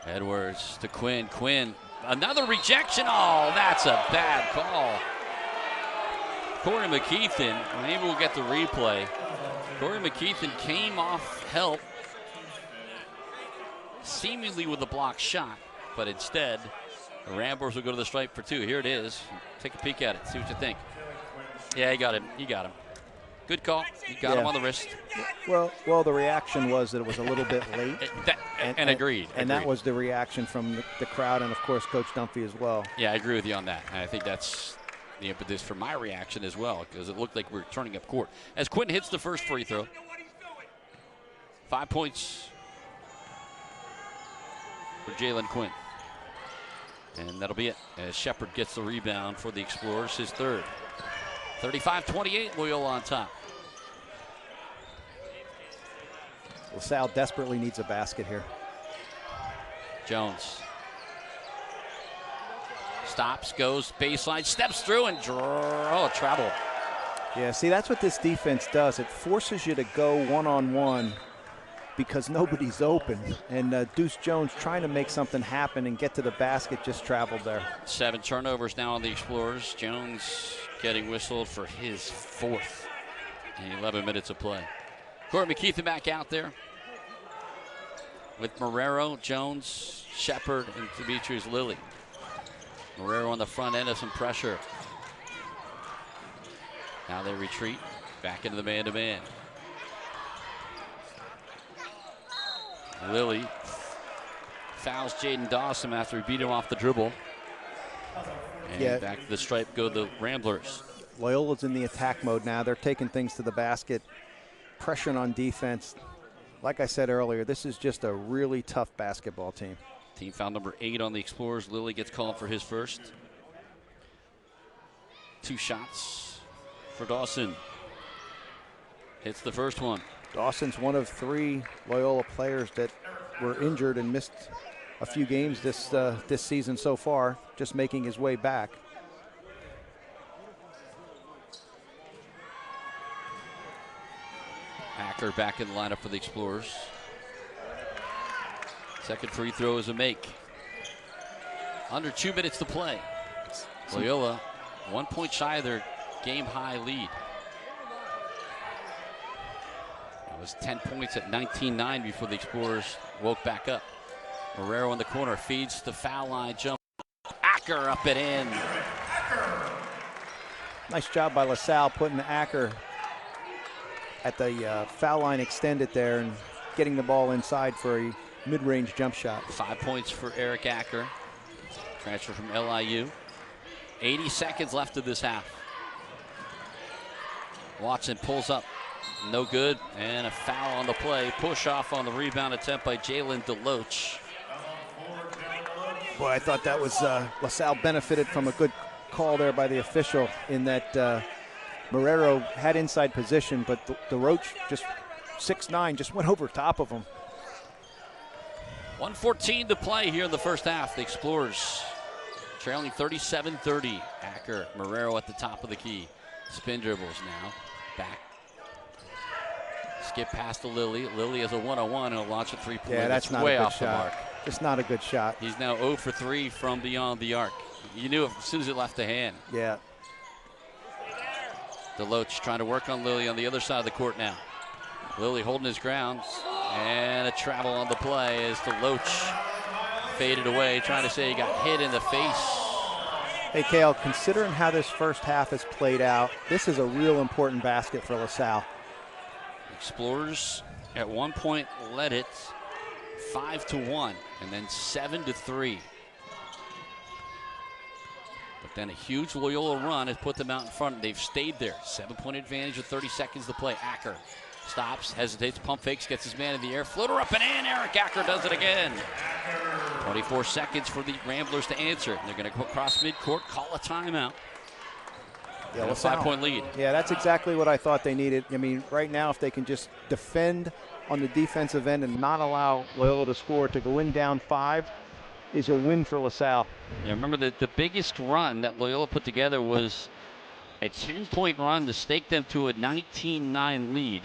Edwards to Quinn. Quinn, another rejection. Oh, that's a bad call. Corey McKeithen, maybe we'll get the replay. Corey McKeithen came off help, seemingly with a block shot, but instead, the Ramblers will go to the stripe for 2. Here it is. Take a peek at it. See what you think. Yeah, he got him. He got him. Good call. He got him on the wrist. Well, the reaction was that it was a little bit late. And agreed. And that was the reaction from the crowd and, of course, Coach Dunphy as well. Yeah, I agree with you on that. And I think that's the impetus for my reaction as well, because it looked like we were turning up court. As Quinn hits the first free throw, 5 points for Jalen Quinn. And that'll be it, as Shepard gets the rebound for the Explorers, his 3rd. 35-28, Loyola on top. LaSalle desperately needs a basket here. Jones Stops, goes baseline, steps through, and travel. Yeah, see, that's what this defense does. It forces you to go one-on-one because nobody's open. And Deuce Jones trying to make something happen and get to the basket just traveled there. 7 turnovers now on the Explorers. Jones getting whistled for his 4th in 11 minutes of play. Corey McKeithen back out there with Marrero, Jones, Shepard, and Demetrius Lilly. Marrero on the front end of some pressure. Now they retreat back into the man-to-man. Lilly fouls Jaden Dawson after he beat him off the dribble. And back to the stripe go the Ramblers. Loyola's in the attack mode now. They're taking things to the basket, pressuring on defense. Like I said earlier, this is just a really tough basketball team. Team foul number 8 on the Explorers. Lilly gets called for his first. 2 shots for Dawson. Hits the first one. Dawson's one of 3 Loyola players that were injured and missed a few games this season so far, just making his way back. Acker back in the lineup for the Explorers. Second free throw is a make. Under 2 minutes to play. Loyola 1 point shy of their game-high lead. It was 10 points at 19-9 before the Explorers woke back up. Marrero in the corner feeds the foul line jump. Acker up and in. Nice job by LaSalle putting Acker at the foul line extended there and getting the ball inside for a mid-range jump shot. 5 points for Eric Acker. Transfer from LIU. 80 seconds left of this half. Watson pulls up. No good. And a foul on the play. Push off on the rebound attempt by Jalen DeLoach. Boy, I thought that was LaSalle benefited from a good call there by the official in that Marrero had inside position, but DeLoach just 6'9", just went over top of him. 1:14 to play here in the first half. The Explorers trailing 37-30. Acker, Marrero at the top of the key. Spin dribbles now. Back. Skip past to Lilly. Lilly has a one-on-one and he'll launch a three-point. Yeah, that's not way a good off the shot. mark. Just not a good shot. He's now 0 for 3 from beyond the arc. You knew it as soon as it left the hand. Yeah. DeLoach trying to work on Lilly on the other side of the court now. Lilly holding his ground. And a travel on the play as DeLoach faded away, trying to say he got hit in the face. Hey, Cale, considering how this first half has played out, this is a real important basket for LaSalle. Explorers at one point led it 5-1 and then 7-3. But then a huge Loyola run has put them out in front. They've stayed there. 7-point advantage with 30 seconds to play. Acker stops, hesitates, pump fakes, gets his man in the air. Floater up and in. Eric Acker does it again. 24 seconds for the Ramblers to answer. They're going to go across midcourt, call a timeout. Yeah, a 5-point lead. Yeah, that's exactly what I thought they needed. I mean, right now, if they can just defend on the defensive end and not allow Loyola to score, to go in down 5 is a win for LaSalle. Yeah, remember the biggest run that Loyola put together was a 10-point run to stake them to a 19-9 lead.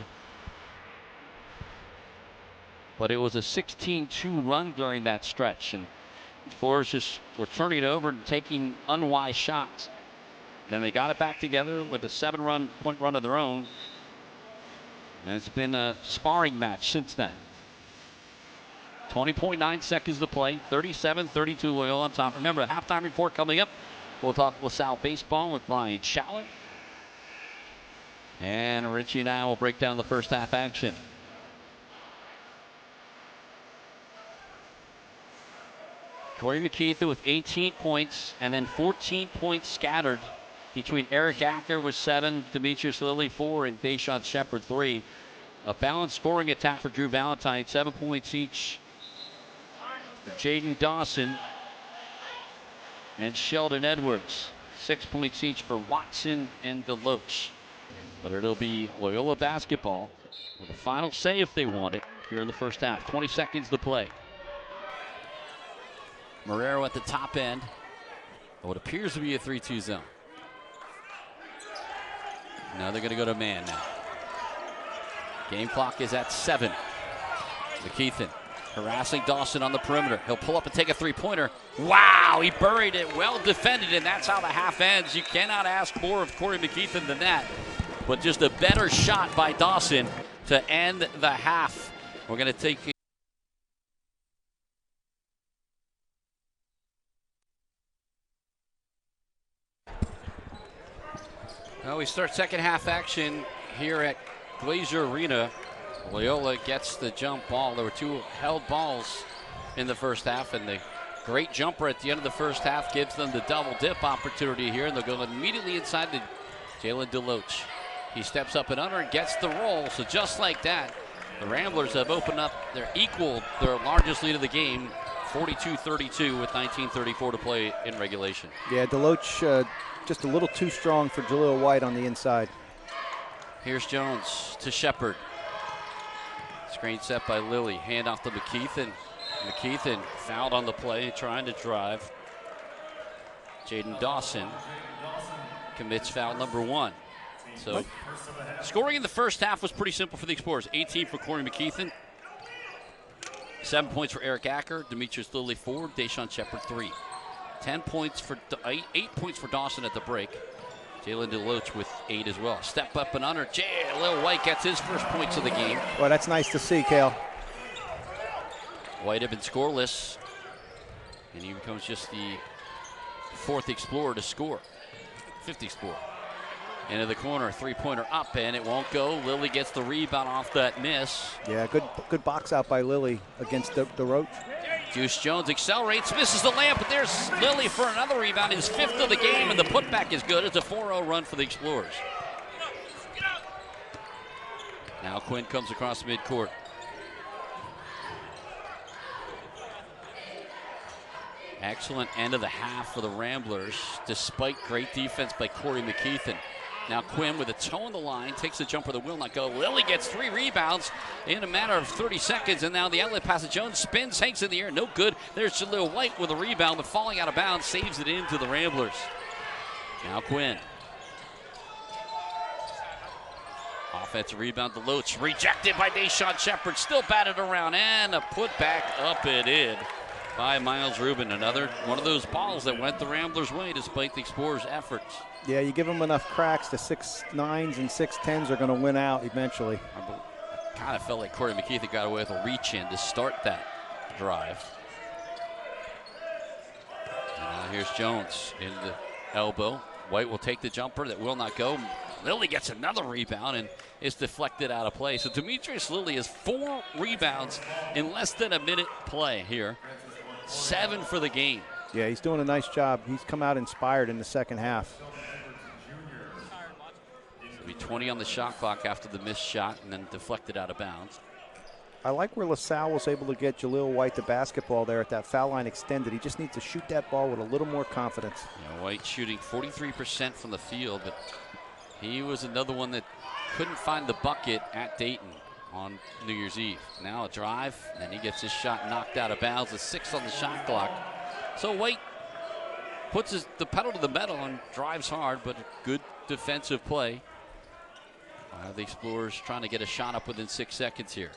But it was a 16-2 run during that stretch, and the Explorers just were turning it over and taking unwise shots. Then they got it back together with a 7-point run of their own, and it's been a sparring match since then. 20.9 seconds to play, 37-32 Loyola on top. Remember, the halftime report coming up. We'll talk LaSalle baseball with Ryan Salle. And Richie and I will break down the first half action. Corey McKeithen with 18 points and then 14 points scattered between Eric Acker with 7, Demetrius Lilly 4, and Dayshawn Shepard 3. A balanced scoring attack for Drew Valentine, 7 points each for Jaden Dawson and Sheldon Edwards. 6 points each for Watson and DeLoach. But it'll be Loyola basketball with a final say if they want it here in the first half. 20 seconds to play. Marrero at the top end. what appears to be a 3-2 zone. Now they're going to go to man now. Game clock is at 7. McKeithen harassing Dawson on the perimeter. He'll pull up and take a three-pointer. Wow, he buried it, well defended, and that's how the half ends. You cannot ask more of Corey McKeithen than that. But just a better shot by Dawson to end the half. We're going to take Well, we start second half action here at Glazier Arena. Loyola gets the jump ball. There were 2 held balls in the first half, and the great jumper at the end of the first half gives them the double dip opportunity here, and they'll go immediately inside to Jalen DeLoach. He steps up and under and gets the roll. So just like that, the Ramblers have opened up their largest lead of the game, 42-32 with 19:34 to play in regulation. Yeah, DeLoach just a little too strong for Jaleel White on the inside. Here's Jones to Shepard. Screen set by Lilly. Hand off to McKeithen. McKeithen fouled on the play, trying to drive. Jaden Dawson commits foul number 1. So scoring in the first half was pretty simple for the Explorers. 18 for Corey McKeithen. 7 points for Eric Acker. Demetrius Lilly 4. Deshaun Shepard 3. 8 points for Dawson at the break. Jalen DeLoach with 8 as well. Step up and under. Lil White gets his first points of the game. Well, that's nice to see, Cale. White had been scoreless, and he becomes just the 4th Explorer to score. 5th Explorer. Into the corner, three-pointer up, and it won't go. Lilly gets the rebound off that miss. Yeah, good box out by Lilly against DeLoach. Juice Jones accelerates, misses the layup, but there's Lilly for another rebound, his 5th of the game, and the putback is good. It's a 4-0 run for the Explorers. Now Quinn comes across midcourt. Excellent end of the half for the Ramblers, despite great defense by Corey McKeithen. Now Quinn with a toe on the line, takes a jumper that will not go. Lilly gets 3 rebounds in a matter of 30 seconds, and now the outlet pass to Jones, spins, hangs in the air, no good. There's Jaleel White with a rebound, but falling out of bounds, saves it into the Ramblers. Now Quinn. Offensive rebound, DeLoach rejected by Deshaun Shepard, still batted around, and a putback up and in by Miles Rubin. Another one of those balls that went the Ramblers' way despite the Explorers' efforts. Yeah, you give them enough cracks, the 6'9s and 6'10s are going to win out eventually. I kind of felt like Corey McKeithen got away with a reach-in to start that drive. And now here's Jones in the elbow. White will take the jumper that will not go. Lilly gets another rebound and is deflected out of play. So Demetrius Lilly has 4 rebounds in less than a minute play here. 7 for the game. Yeah, he's doing a nice job. He's come out inspired in the second half. It'll be 20 on the shot clock after the missed shot and then deflected out of bounds. I like where LaSalle was able to get Jaleel White the basketball there at that foul line extended. He just needs to shoot that ball with a little more confidence. Yeah, White shooting 43% from the field, but he was another one that couldn't find the bucket at Dayton on New Year's Eve. Now a drive, and he gets his shot knocked out of bounds. A 6 on the shot clock. So White puts the pedal to the metal and drives hard, but good defensive play. The Explorers trying to get a shot up within 6 seconds here.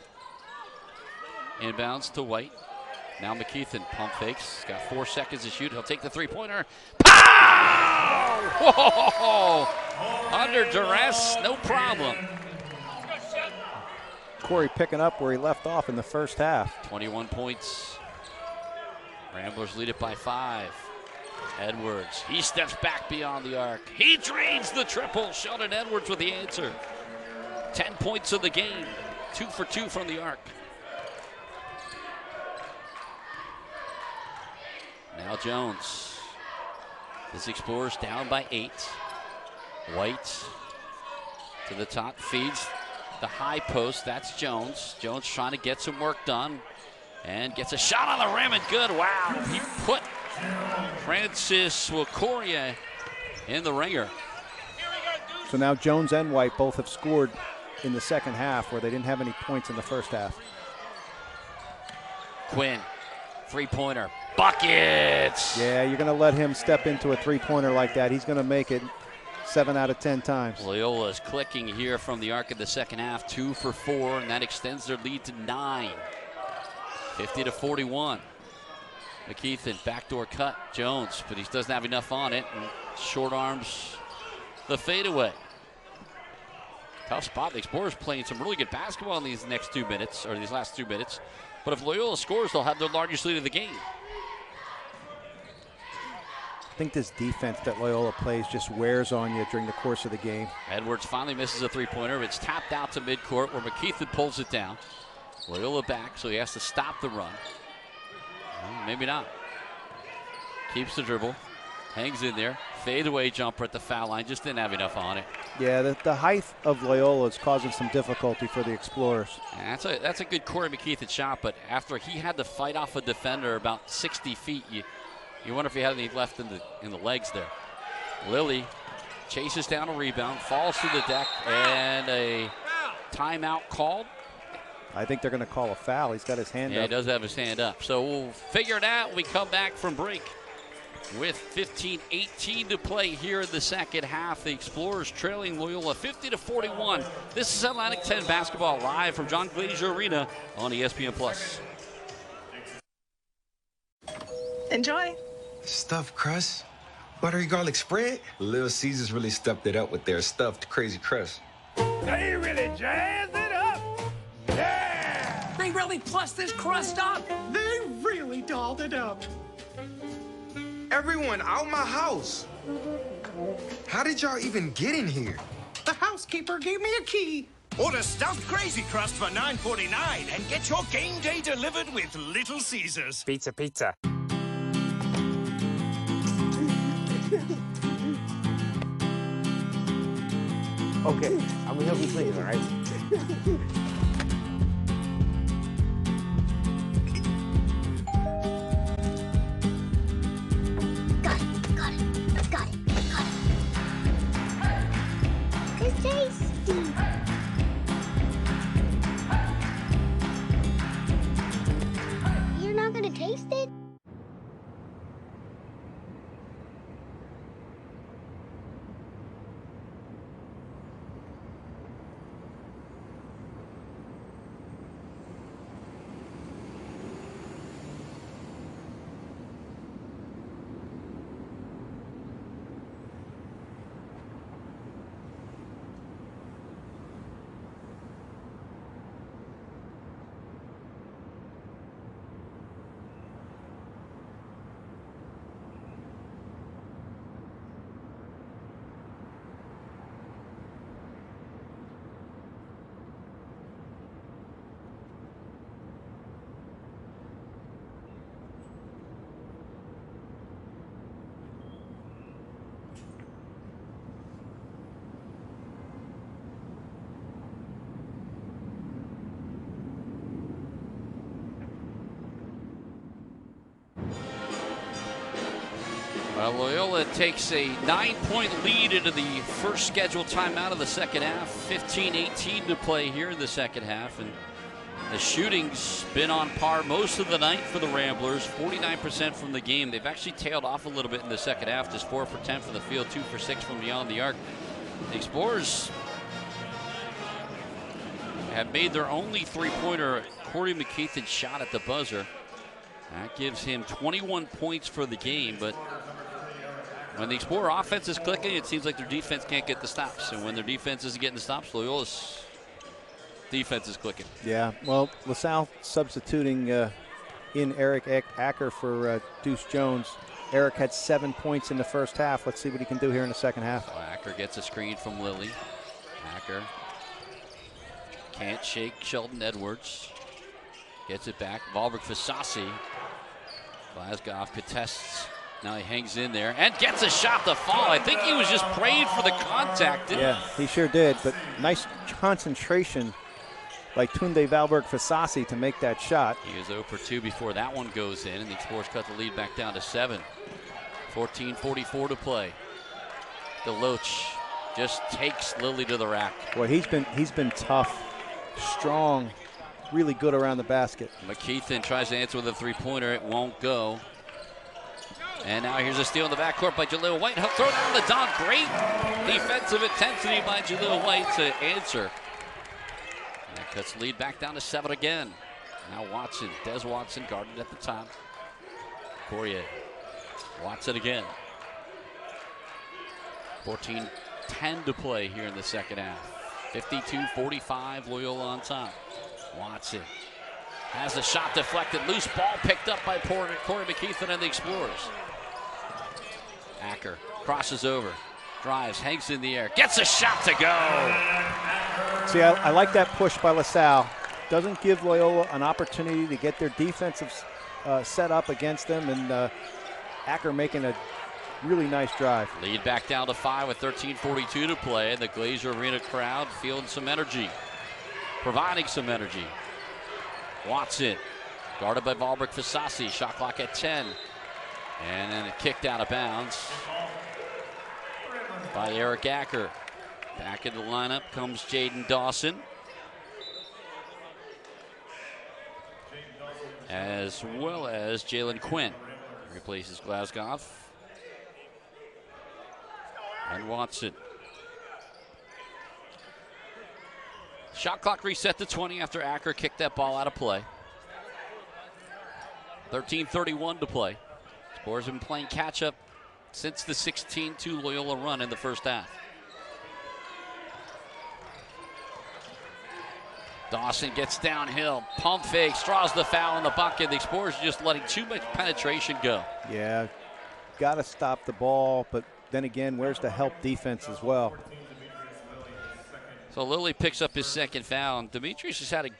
Inbounds to White. Now McKeithen pump fakes. Got 4 seconds to shoot. He'll take the three-pointer. Pow! Whoa! Under duress, no problem. Corey picking up where he left off in the first half. 21 points. Ramblers lead it by 5. Edwards, he steps back beyond the arc. He drains the triple. Sheldon Edwards with the answer. 10 points of the game. 2 for 2 from the arc. Now Jones. This Explorers down by 8. White to the top, feeds the high post. That's Jones. Jones trying to get some work done and gets a shot on the rim and good. Wow, he put Francis Wakoria in the ringer. So now Jones and White both have scored in the second half where they didn't have any points in the first half. Quinn Three-pointer. Buckets! Yeah, you're going to let him step into a three-pointer like that. He's going to make it 7 out of 10 times. Loyola is clicking here from the arc of the second half, 2 for 4, and that extends their lead to 9. 50-41. McKeithen, backdoor cut. Jones, but he doesn't have enough on it, and short arms the fadeaway. Tough spot. The Explorers playing some really good basketball in these next 2 minutes, or these last 2 minutes. But if Loyola scores, they'll have their largest lead of the game. I think this defense that Loyola plays just wears on you during the course of the game. Edwards finally misses a three-pointer. It's tapped out to midcourt where McKeithen pulls it down. Loyola back, so he has to stop the run. Well, maybe not. Keeps the dribble. Hangs in there. Fadeaway jumper at the foul line. Just didn't have enough on it. Yeah, the height of Loyola is causing some difficulty for the Explorers. And that's a good Corey McKeithen shot, but after he had to fight off a defender about 60 feet, you wonder if he had any left in the legs there. Lilly chases down a rebound, falls to the deck, and a timeout called. I think they're going to call a foul. He's got his hand up. Yeah, he does have his hand up. So we'll figure it out when we come back from break. With 15-18 to play here in the second half, the Explorers trailing Loyola 50-41. This is Atlantic 10 basketball live from John Glaser Arena on ESPN+. Enjoy. Stuffed crust? Buttery garlic spread? Little Caesars really stepped it up with their stuffed crazy crust. They really jazzed it up. Yeah! They really plussed this crust up. They really dolled it up. Everyone out my house. How did y'all even get in here? The housekeeper gave me a key. Order stuffed crazy crust for $9.49 and get your game day delivered with Little Caesars. Pizza, pizza. Okay, I'm gonna help you clean it, all right? It's tasty. You're not gonna taste it? Loyola takes a 9-point lead into the first scheduled timeout of the second half. 15-18 to play here in the second half. And the shooting's been on par most of the night for the Ramblers. 49% from the game. They've actually tailed off a little bit in the second half. Just 4 for 10 from the field, 2 for 6 from beyond the arc. The Explorers have made their only three-pointer Corey McKeithen shot at the buzzer. That gives him 21 points for the game, but when the Explorer offense is clicking, it seems like their defense can't get the stops. And when their defense isn't getting the stops, Loyola's defense is clicking. Yeah, well, LaSalle substituting in Eric Acker for Deuce Jones. Eric had 7 points in the first half. Let's see what he can do here in the second half. So Acker gets a screen from Lilly. Acker can't shake Sheldon Edwards. Gets it back. Valberg Fasasi. Glasgow contests. Now he hangs in there and gets a shot to fall. I think he was just praying for the contact. Yeah, he sure did, but nice concentration by Tunde Valberg Fasasi to make that shot. He was 0 for 2 before that one goes in, and the Explorers cut the lead back down to 7. 14:44 to play. DeLoach just takes Lilly to the rack. Boy, he's been tough, strong really good around the basket. McKeithen tries to answer with a three-pointer. It won't go. And now here's a steal in the backcourt by Jaleel White. He'll throw down the dunk. Great defensive intensity by Jaleel White to answer. And that cuts the lead back down to 7 again. Now Watson, Des Watson guarded at the top. Poirier, Watson again. 14-10 to play here in the second half. 52-45, Loyola on top. Watson has the shot deflected. Loose ball picked up by Corey McKeithen and the Explorers. Acker crosses over, drives, hangs in the air, gets a shot to go. See, I like that push by LaSalle. Doesn't give Loyola an opportunity to get their defensive set up against them, and Acker making a really nice drive. Lead back down to 5 with 13:42 to play. The Glacier Arena crowd feeling some energy, providing some energy. Watson, guarded by Valbrick Fasasi. Shot clock at 10. And then it kicked out of bounds by Eric Acker. Back in the lineup comes Jaden Dawson, as well as Jalen Quinn. Replaces Glasgow. And Watson. Shot clock reset to 20 after Acker kicked that ball out of play. 13:31 to play. Spurs have been playing catch-up since the 16-2 Loyola run in the first half. Dawson gets downhill, pump fakes, draws the foul in the bucket. The Explorers are just letting too much penetration go. Yeah, got to stop the ball, but then again, where's the help defense as well? So Lilly picks up his second foul, and Demetrius has had a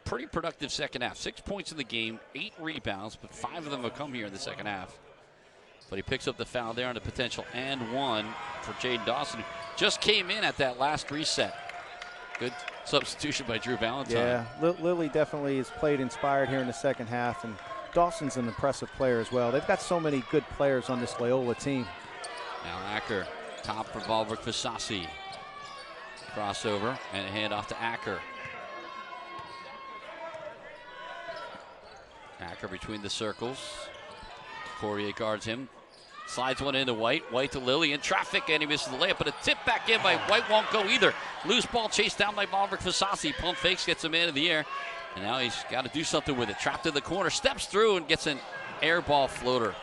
pretty productive second half. 6 points in the game, 8 rebounds, but 5 of them have come here in the second half. But he picks up the foul there on a potential and one for Jaden Dawson, who just came in at that last reset. Good substitution by Drew Valentine. Yeah, Lilly definitely has played inspired here in the second half, and Dawson's an impressive player as well. They've got so many good players on this Loyola team. Now Acker, top for Valbrick Fasasi. Crossover and a hand off to Acker. Acker between the circles. Poirier guards him. Slides one into White. White to Lilly in traffic, and he misses the layup, but a tip back in by White won't go either. Loose ball chased down by Valbrick Fasasi. Pump fakes, gets a man in the air, and now he's got to do something with it. Trapped in the corner, steps through and gets an air ball floater.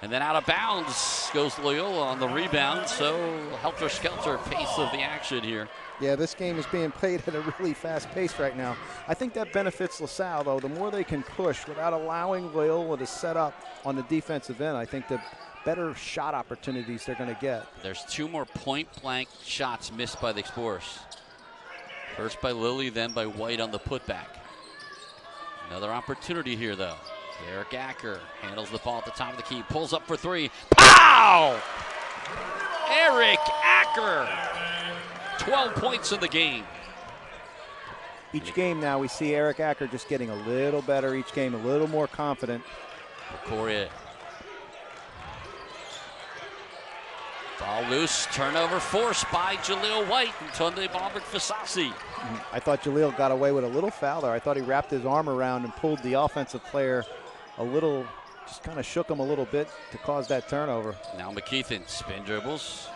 And then out of bounds goes Loyola on the rebound, so helter-skelter pace of the action here. Yeah, this game is being played at a really fast pace right now. I think that benefits LaSalle, though. The more they can push without allowing Loyola to set up on the defensive end, I think the better shot opportunities they're going to get. There's 2 more point-blank shots missed by the Explorers. First by Lilly, then by White on the putback. Another opportunity here, though. Eric Acker handles the ball at the top of the key, pulls up for 3. Pow! Eric Acker, 12 points in the game. Each game now we see Eric Acker just getting a little better each game, a little more confident. Poirier. Ball loose, turnover forced by Jaleel White and Tunde Valbrick Fasasi. I thought Jaleel got away with a little foul there. I thought he wrapped his arm around and pulled the offensive player a little, just kind of shook him a little bit to cause that turnover. Now McKeithen, spin dribbles.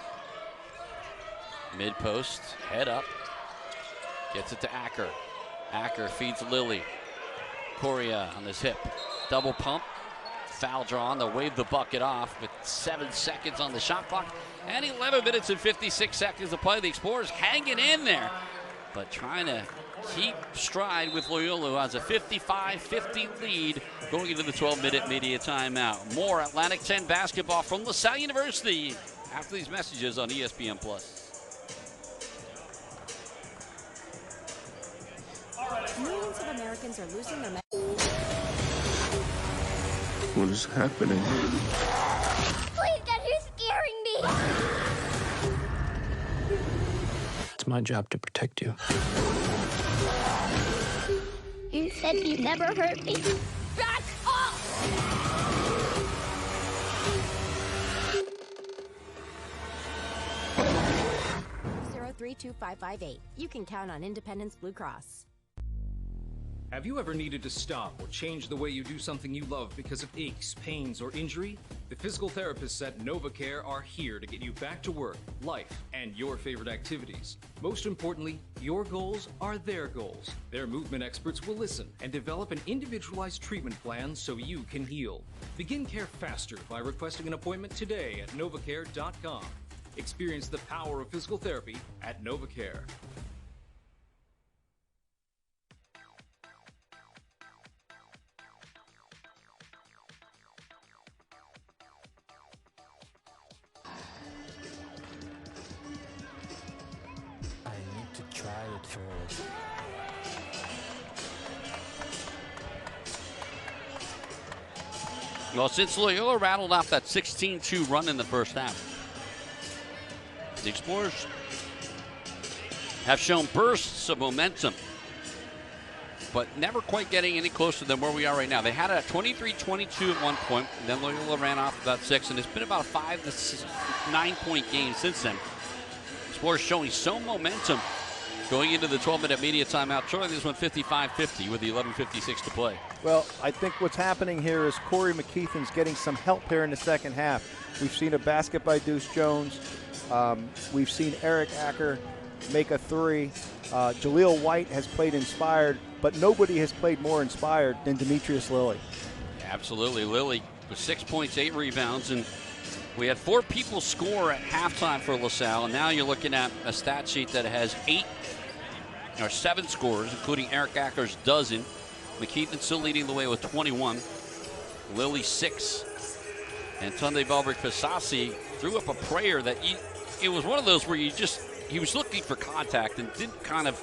Mid post, head up. Gets it to Acker. Acker feeds Lilly. Coria on his hip. Double pump. Foul drawn. They'll wave the bucket off with 7 seconds on the shot clock. And 11 minutes and 56 seconds to play. The Explorers hanging in there, but trying to keep stride with Loyola, who has a 55-50 lead going into the 12-minute media timeout. More Atlantic 10 basketball from LaSalle University after these messages on ESPN+. Millions of Americans are losing their What is happening? Please, Dad, who's scaring me? It's my job to protect you. You said you'd never hurt me. Back off! 0325558. You can count on Independence Blue Cross. Have you ever needed to stop or change the way you do something you love because of aches, pains, or injury? The physical therapists at NovaCare are here to get you back to work, life, and your favorite activities. Most importantly, your goals are their goals. Their movement experts will listen and develop an individualized treatment plan so you can heal. Begin care faster by requesting an appointment today at novacare.com. Experience the power of physical therapy at NovaCare. Try it first. Well, since Loyola rattled off that 16-2 run in the first half, the Explorers have shown bursts of momentum, but never quite getting any closer than where we are right now. They had a 23-22 at one point, and then Loyola ran off about 6, and it's been about a 5 to 9 point game since then. Explorers showing some momentum going into the 12-minute media timeout. Trailing this one 55-50 with the 11:56 to play. Well, I think what's happening here is Corey McKeithen's getting some help here in the second half. We've seen a basket by Deuce Jones. We've seen Eric Acker make a 3. Jaleel White has played inspired, but nobody has played more inspired than Demetrius Lilly. Absolutely. Lilly with 6 points, 8 rebounds, and we had 4 people score at halftime for LaSalle, and now you're looking at a stat sheet that has 7 scorers, including Eric Acker's dozen. McKeithen still leading the way with 21. Lilly 6. And Tunde Balber-Kasasi threw up a prayer that it was one of those where he was looking for contact and didn't kind of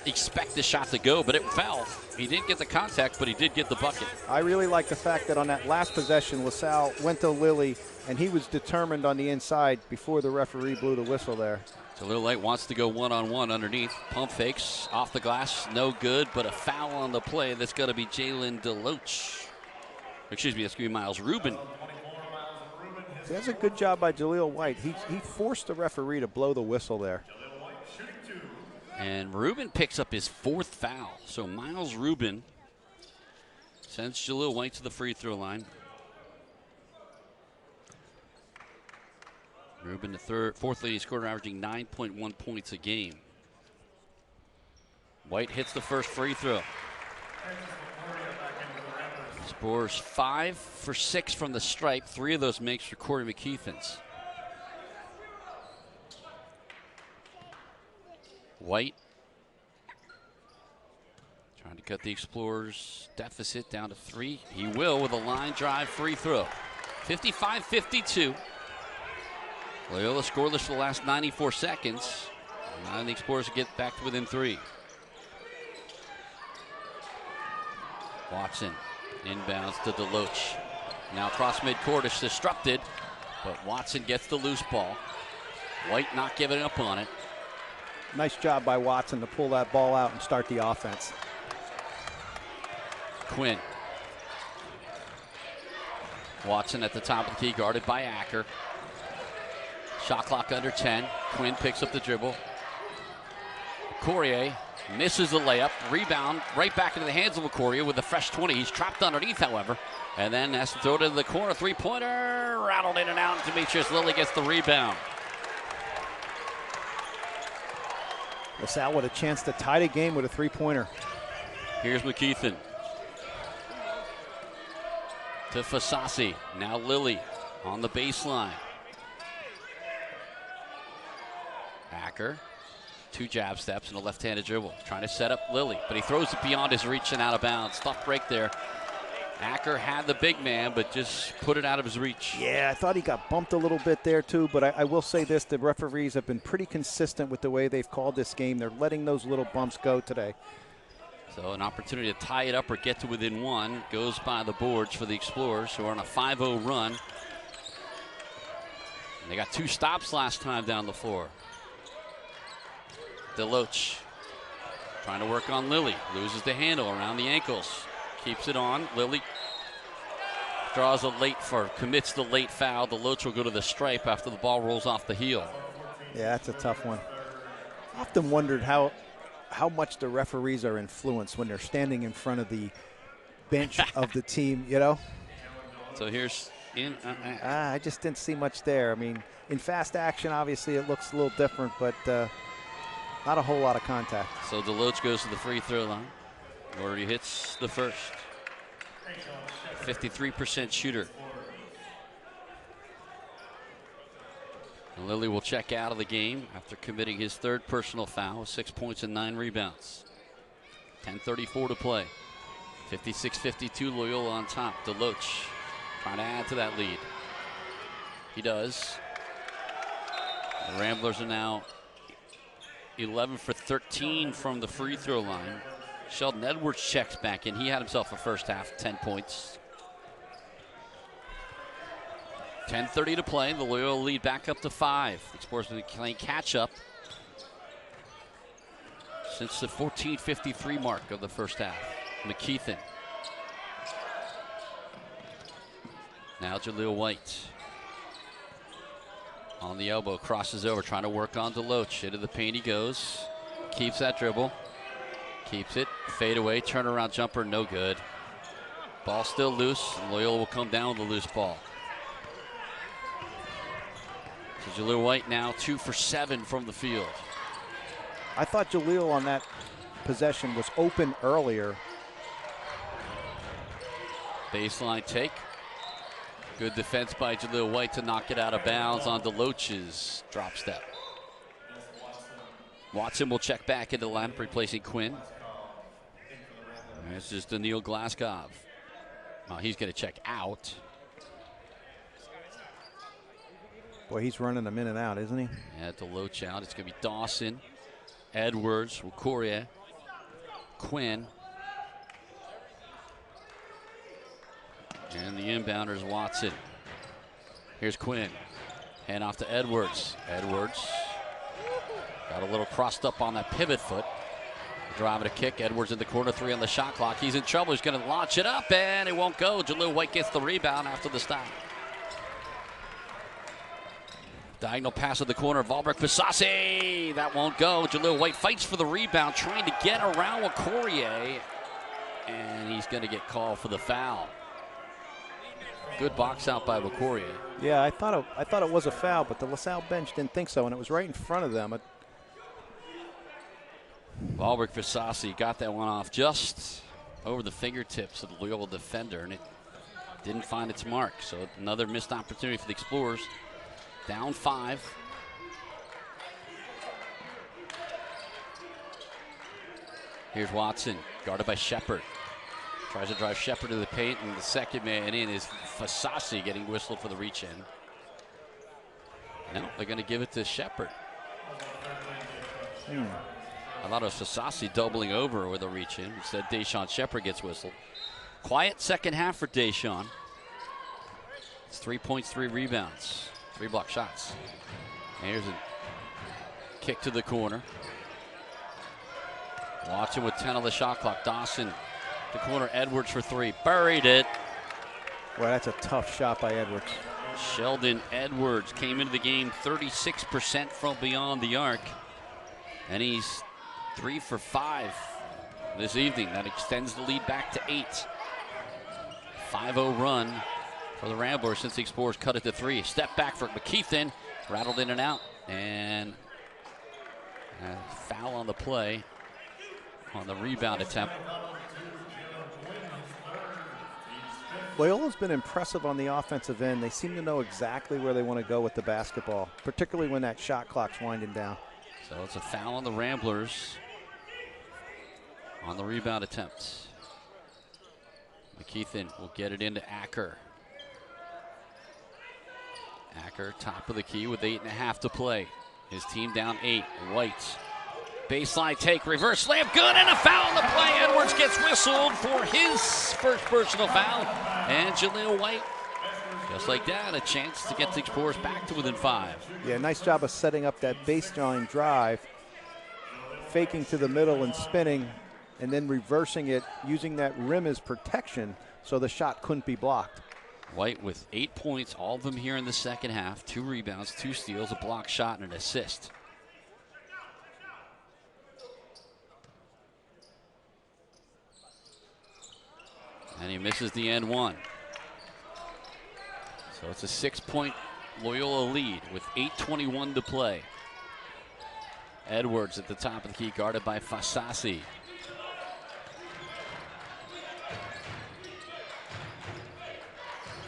expect the shot to go, but it fell. He didn't get the contact, but he did get the bucket. I really like the fact that on that last possession, LaSalle went to Lilly, and he was determined on the inside before the referee blew the whistle there. So Little Light wants to go one-on-one underneath. Pump fakes off the glass, no good, but a foul on the play. That's going to be Jalen DeLoach. Excuse me, that's going to be Miles Rubin. That's a good job by Jaleel White. He forced the referee to blow the whistle there. And Rubin picks up his 4th foul. So Miles Rubin sends Jaleel White to the free throw line. Rubin, the 4th leading scorer, averaging 9.1 points a game. White hits the first free throw. Spurs 5 for 6 from the stripe. 3 of those makes for Corey McKeithen's. White trying to cut the Explorers' deficit down to 3. He will with a line drive free throw. 55-52. Loyola scoreless for the last 94 seconds. Now the Explorers get back to within 3. Watson inbounds to DeLoach. Now across midcourt, it's disrupted, but Watson gets the loose ball. White not giving up on it. Nice job by Watson to pull that ball out and start the offense. Quinn. Watson at the top of the key, guarded by Acker. Shot clock under 10. Quinn picks up the dribble. Courier misses the layup. Rebound right back into the hands of Courier with a fresh 20. He's trapped underneath, however. And then has to throw it into the corner. 3-pointer. Rattled in and out. Demetrius Lilly gets the rebound. LaSalle with a chance to tie the game with a 3-pointer. Here's McKeithen. To Fasasi. Now Lilly on the baseline. Acker, 2 jab steps and a left-handed dribble. Trying to set up Lilly, but he throws it beyond his reach and out of bounds. Tough break there. Acker had the big man, but just put it out of his reach. Yeah, I thought he got bumped a little bit there too, but I will say this, the referees have been pretty consistent with the way they've called this game. They're letting those little bumps go today. So an opportunity to tie it up or get to within 1 goes by the boards for the Explorers, who are on a 5-0 run. And they got 2 stops last time down the floor. DeLoach trying to work on Lilly. Loses the handle around the ankles. Keeps it on. Lilly draws commits the late foul. DeLoach will go to the stripe after the ball rolls off the heel. Yeah, that's a tough one. Often wondered how how much the referees are influenced when they're standing in front of the bench of the team, you know? So here's in. I just didn't see much there. I mean, in fast action, obviously it looks a little different, but not a whole lot of contact. So DeLoach goes to the free throw line, where he hits the first. 53% shooter. And Lilly will check out of the game after committing his third personal foul with 6 points and 9 rebounds. 10:34 to play. 56-52, Loyola on top. DeLoach trying to add to that lead. He does. The Ramblers are now 11 for 13 from the free throw line. Sheldon Edwards checks back in. He had himself a first half, 10 points. 10:30 to play. The Loyola lead back up to 5. The Explorers have been playing catch up since the 14:53 mark of the first half. McKeithen. Now Jaleel White. On the elbow, crosses over, trying to work on DeLoach. Into the paint he goes. Keeps that dribble. Keeps it. Fade away, turnaround jumper, no good. Ball still loose. Loyola will come down with the loose ball. So Jaleel White now 2 for 7 from the field. I thought Jaleel on that possession was open earlier. Baseline take. Good defense by Jaleel White to knock it out of bounds on DeLoach's drop step. Watson will check back into the lineup, replacing Quinn. This is Daniil Glaskov. Well, he's going to check out. Boy, he's running them in and out, isn't he? Yeah, DeLoach out. It's going to be Dawson, Edwards, Wukoria, Quinn. And the inbounder is Watson. Here's Quinn. Hand off to Edwards. Edwards got a little crossed up on that pivot foot. Driving a kick. Edwards in the corner, 3 on the shot clock. He's in trouble. He's going to launch it up, and it won't go. Jaleel White gets the rebound after the stop. Diagonal pass to the corner. Valbrecht Basasi. That won't go. Jaleel White fights for the rebound, trying to get around Wukoria, and he's going to get called for the foul. Good box out by Wukoria. Yeah, I thought it was a foul, but the LaSalle bench didn't think so, and it was right in front of them. Valbrecht Basasi got that one off just over the fingertips of the Loyola defender, and it didn't find its mark. So another missed opportunity for the Explorers. Down 5. Here's Watson, guarded by Shepard. Tries to drive Shepard to the paint, and the second man in is Fasasi, getting whistled for the reach in. No, they're going to give it to Shepard. I thought it was Fasasi doubling over with a reach in. Instead, Deshaun Shepard gets whistled. Quiet second half for Deshaun. It's 3 points, 3 rebounds, 3 block shots. And here's a kick to the corner. Watson with 10 on the shot clock. Dawson, the corner, Edwards for 3. Buried it. Well, that's a tough shot by Edwards. Sheldon Edwards came into the game 36% from beyond the arc. And he's 3 for 5 this evening. That extends the lead back to 8. 5-0 run for the Ramblers since the Explorers cut it to 3. Step back for McKeithen. Rattled in and out. And a foul on the play on the rebound attempt. Loyola's been impressive on the offensive end. They seem to know exactly where they want to go with the basketball, particularly when that shot clock's winding down. So it's a foul on the Ramblers on the rebound attempt. McKeithen will get it into Acker. Acker, top of the key with 8.5 to play. His team down 8. White. Baseline take, reverse slam, good, and a foul on the play. Edwards gets whistled for his first personal foul. And Jaleel White, just like that, a chance to get the Explorers back to within 5. Yeah, nice job of setting up that baseline drive, faking to the middle and spinning, and then reversing it, using that rim as protection so the shot couldn't be blocked. White with 8 points, all of them here in the second half. 2 rebounds, 2 steals, a block shot, and an assist. And he misses the end one. So it's a 6-point Loyola lead with 8:21 to play. Edwards at the top of the key, guarded by Fasasi.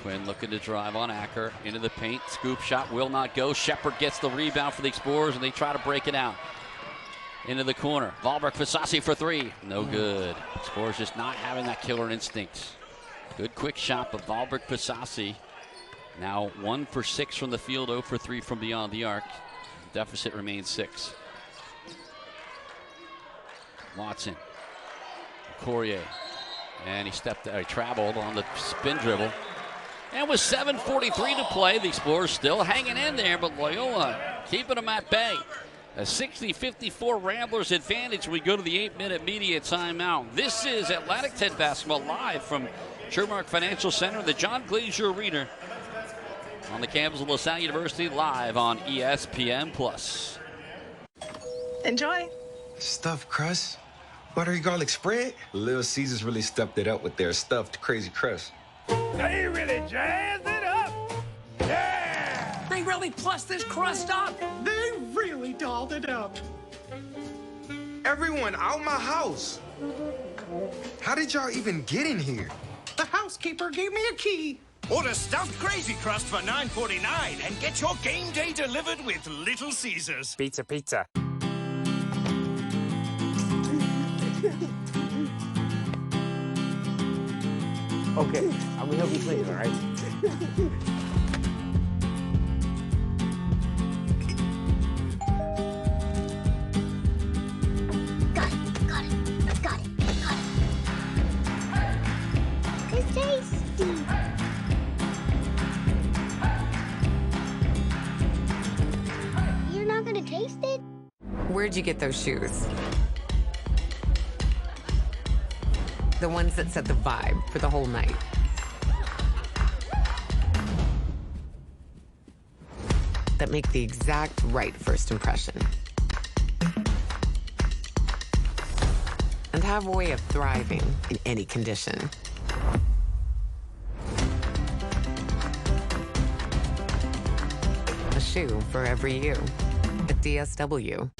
Quinn looking to drive on Acker into the paint. Scoop shot will not go. Shepard gets the rebound for the Explorers, and they try to break it out. Into the corner. Valberg Fasasi for three. No good. Explorers just not having that killer instinct. Good quick shot, but Valberg Fasasi now 1 for 6 from the field, 0 for 3 from beyond the arc. Deficit remains 6. Watson. Courier. And he traveled on the spin dribble. And with 7:43 to play, the Explorers still hanging in there, but Loyola keeping them at bay. A 60-54 Ramblers advantage. We go to the 8-minute media timeout. This is Atlantic 10 basketball live from Shermark Financial Center, the John Glaser Arena, on the campus of LaSalle University, live on ESPN+. Enjoy. Stuffed crust? Buttery garlic spread? Little Caesars really stepped it up with their stuffed crazy crust. They really jazzed it up. Yeah! They really plussed this crust up. They really dolled it up. Everyone out my house. How did y'all even get in here? The housekeeper gave me a key. Order stuffed crazy crust for $9.49 and get your game day delivered with Little Caesars. Pizza, pizza. Okay, I'm gonna help you clean it, all right? Got it. It's tasty. You're not gonna taste it? Where'd you get those shoes? The ones that set the vibe for the whole night. That make the exact right first impression. And have a way of thriving in any condition. A shoe for every you at DSW.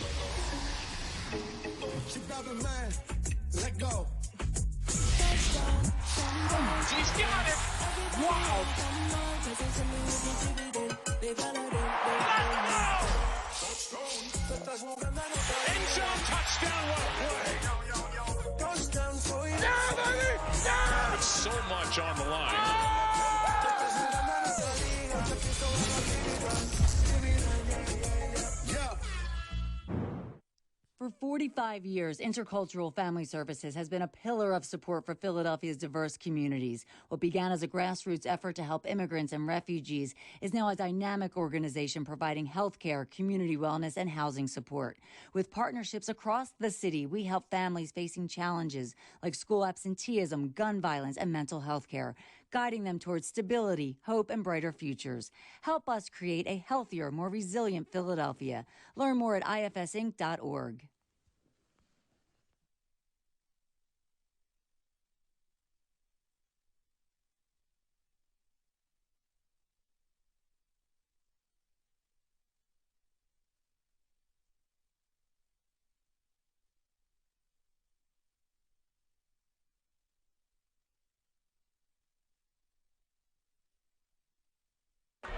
Let go. She's got it. Wow. End zone touchdown. What a play. Touchdown for you. Yeah. With so much on the line. For 45 years, Intercultural Family Services has been a pillar of support for Philadelphia's diverse communities. What began as a grassroots effort to help immigrants and refugees is now a dynamic organization providing health care, community wellness, and housing support. With partnerships across the city, we help families facing challenges like school absenteeism, gun violence, and mental health care, guiding them towards stability, hope, and brighter futures. Help us create a healthier, more resilient Philadelphia. Learn more at ifsinc.org.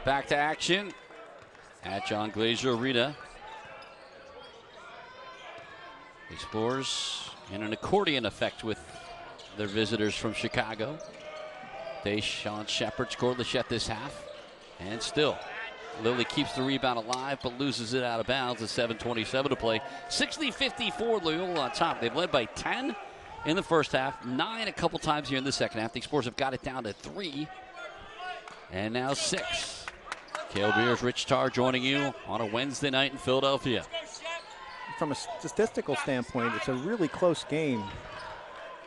Back to action at John Glaser Arena. Explorers in an accordion effect with their visitors from Chicago. Deshaun Shepard scoreless yet this half. And still, Lilly keeps the rebound alive but loses it out of bounds at 7:27 to play. 60-54 Loyola on top. They've led by 10 in the first half, 9 a couple times here in the second half. The Explorers have got it down to 3. And now 6. Cale Beers, Rich Tarr joining you on a Wednesday night in Philadelphia. From a statistical standpoint, it's a really close game.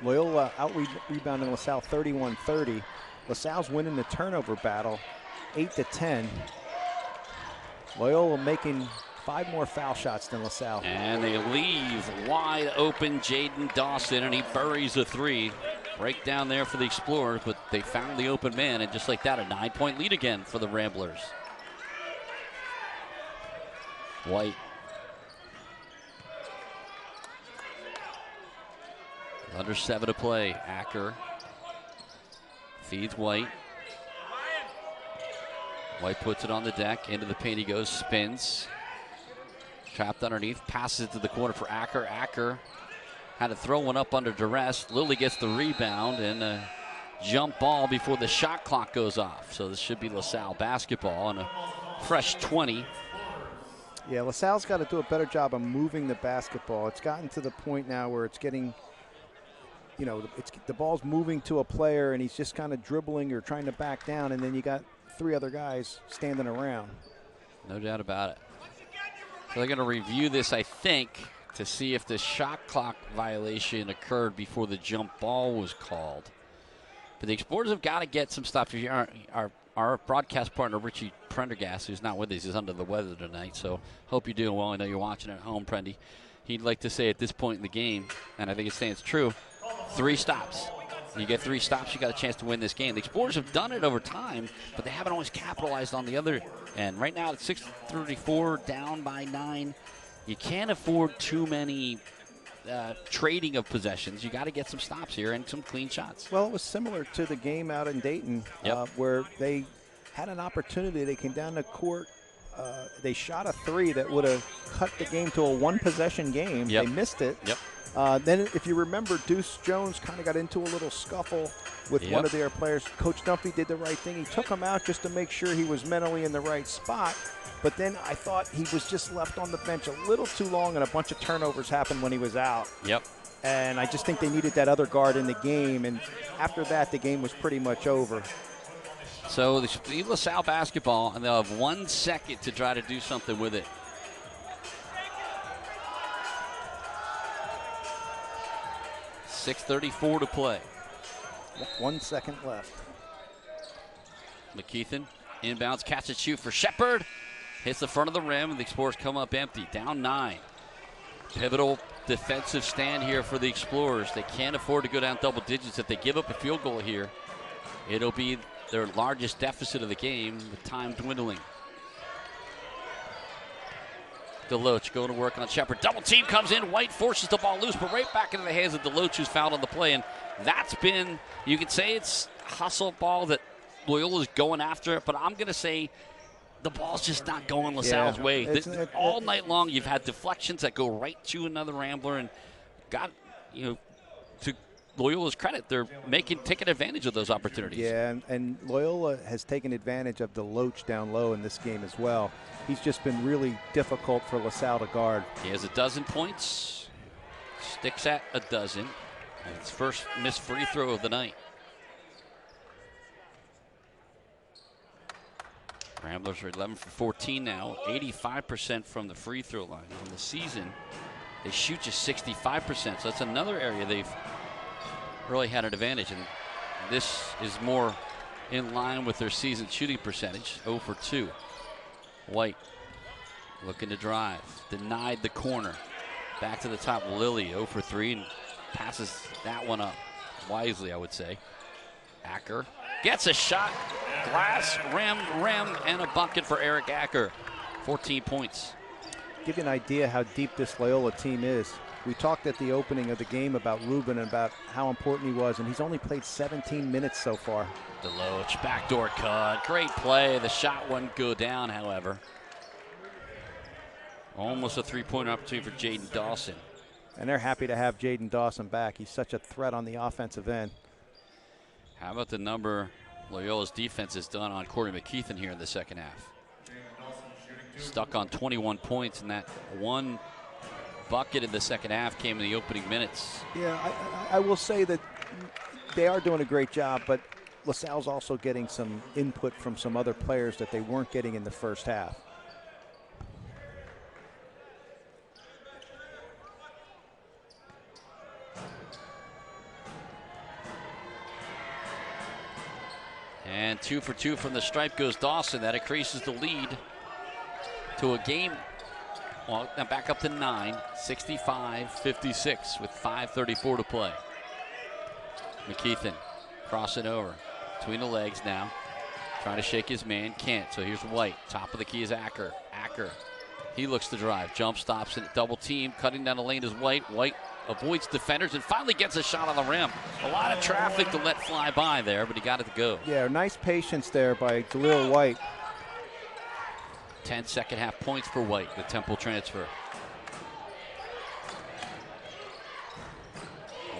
Loyola out-rebounding LaSalle 31-30. LaSalle's winning the turnover battle 8-10. Loyola making 5 more foul shots than LaSalle. And they leave wide open Jaden Dawson, and he buries a 3. Breakdown there for the Explorers, but they found the open man, and just like that, a 9-point lead again for the Ramblers. White. Under 7 to play. Acker feeds White. White puts it on the deck. Into the paint he goes. Spins. Trapped underneath. Passes it to the corner for Acker. Acker had to throw one up under duress. Lilly gets the rebound and a jump ball before the shot clock goes off. So this should be LaSalle basketball and a fresh 20. Yeah, LaSalle's got to do a better job of moving the basketball. It's gotten to the point now where it's getting, you know, the ball's moving to a player and he's just kind of dribbling or trying to back down, and then you got 3 other guys standing around. No doubt about it. So they're going to review this, I think, to see if the shot clock violation occurred before the jump ball was called. But the Explorers have got to get some stuff. If you our broadcast partner, Richie Prendergast, who's not with us, is under the weather tonight, so hope you're doing well. I know you're watching at home, Prendy. He'd like to say at this point in the game, and I think it stands true, 3 stops. You get 3 stops, you got a chance to win this game. The Explorers have done it over time, but they haven't always capitalized on the other end. Right now, it's 6:34, down by 9. You can't afford too many trading of possessions. You got to get some stops here and some clean shots. Well, it was similar to the game out in Dayton, where they had an opportunity. They came down the court. They shot a 3 that would have cut the game to a 1-possession game. They missed it. Then, if you remember, Deuce Jones kind of got into a little scuffle with one of their players. Coach Dunphy did the right thing. He took him out just to make sure he was mentally in the right spot. But then I thought he was just left on the bench a little too long, and a bunch of turnovers happened when he was out. And I just think they needed that other guard in the game. And after that, the game was pretty much over. So they should leave LaSalle basketball, and they'll have 1 second to try to do something with it. .6:34 to play. 1 second left. McKeithen inbounds, catch and shoot for Shepard. Hits the front of the rim, and the Explorers come up empty, down 9. Pivotal defensive stand here for the Explorers. They can't afford to go down double digits. If they give up a field goal here, it'll be their largest deficit of the game, with time dwindling. DeLoach going to work on Shepard. Double team comes in. White forces the ball loose, but right back into the hands of DeLoach, who's fouled on the play. And that's been, you could say it's hustle ball that Loyola's going after it, but I'm going to say the ball's just not going LaSalle's way. All night long, you've had deflections that go right to another Rambler, and got, you know, to Loyola's credit, they're taking advantage of those opportunities. Yeah, and Loyola has taken advantage of DeLoach down low in this game as well. He's just been really difficult for LaSalle to guard. He has 12 points, sticks at 12, and his first missed free throw of the night. Ramblers are 11 for 14 now, 85% from the free throw line. In the season, they shoot just 65%, so that's another area they've really had an advantage, and this is more in line with their season shooting percentage, 0 for 2. White looking to drive, denied the corner. Back to the top, Lilly 0 for 3, and passes that one up wisely, I would say. Acker gets a shot, glass, rim, and a bucket for Eric Acker. 14 points. Give you an idea how deep this Loyola team is. We talked at the opening of the game about Ruben and about how important he was, and he's only played 17 minutes so far. DeLoach, backdoor cut, great play. The shot wouldn't go down, however. Almost a three-point opportunity for Jaden Dawson. And they're happy to have Jaden Dawson back. He's such a threat on the offensive end. How about the number Loyola's defense has done on Corey McKeithen here in the second half? Stuck on 21 points, and that one bucket in the second half came in the opening minutes. Yeah, I will say that they are doing a great job, but LaSalle's also getting some input from some other players that they weren't getting in the first half. And 2 for 2 from the stripe goes Dawson. That increases the lead to a game. Well, now back up to 9, 65-56 with 5:34 to play. McKeithen crossing over between the legs now. Trying to shake his man, can't. So here's White. Top of the key is Acker. Acker, he looks to drive. Jump stops and double team. Cutting down the lane is White. White avoids defenders and finally gets a shot on the rim. A lot of traffic to let fly by there, but he got it to go. Yeah, nice patience there by Jaleel White. 10 second half points for White, the Temple transfer.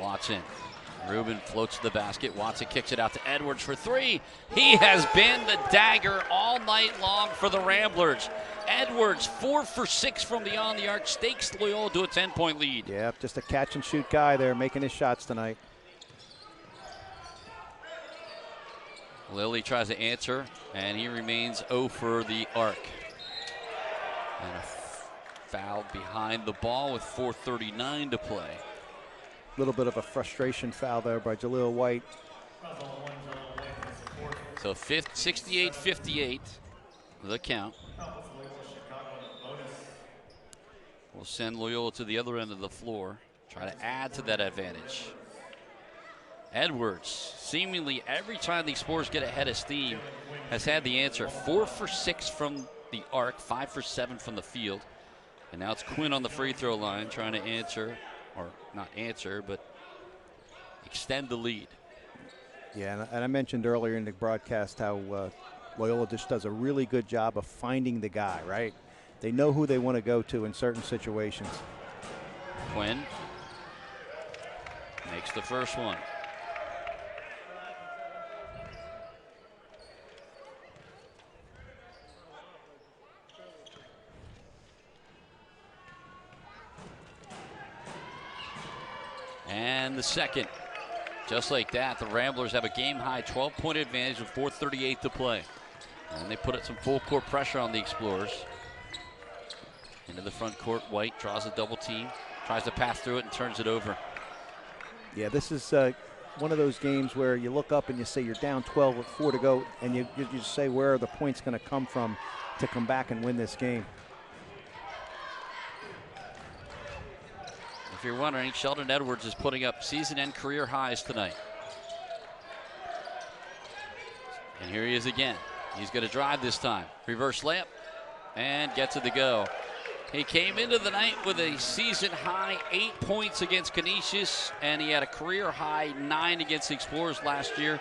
Watson. Rubin floats to the basket. Watson kicks it out to Edwards for three. He has been the dagger all night long for the Ramblers. Edwards, 4 for 6 from beyond the arc, stakes Loyola to a 10-point lead. Yeah, just a catch-and-shoot guy there making his shots tonight. Lilly tries to answer, and he remains 0 for the arc. And a foul behind the ball with 4:39 to play. Little bit of a frustration foul there by Jaleel White. So 68-58, the count. We'll send Loyola to the other end of the floor, try to add to that advantage. Edwards, seemingly every time the Explorers get ahead of steam, has had the answer. 4 for 6 from the arc, 5 for 7 from the field. And now it's Quinn on the free throw line trying to answer, or not answer, but extend the lead. Yeah, and I mentioned earlier in the broadcast how Loyola just does a really good job of finding the guy, right? They know who they want to go to in certain situations. Quinn makes the first one. And the second. Just like that, the Ramblers have a game-high 12-point advantage with 4:38 to play. And they put up some full-court pressure on the Explorers. Into the front court, White draws a double team, tries to pass through it and turns it over. Yeah, this is one of those games where you look up and you say you're down 12 with 4 to go, and you just say where are the points going to come from to come back and win this game. If you're wondering, Sheldon Edwards is putting up season and career highs tonight. And here he is again. He's going to drive this time. Reverse layup and gets it to go. He came into the night with a season high 8 points against Canisius, and he had a career high 9 against the Explorers last year.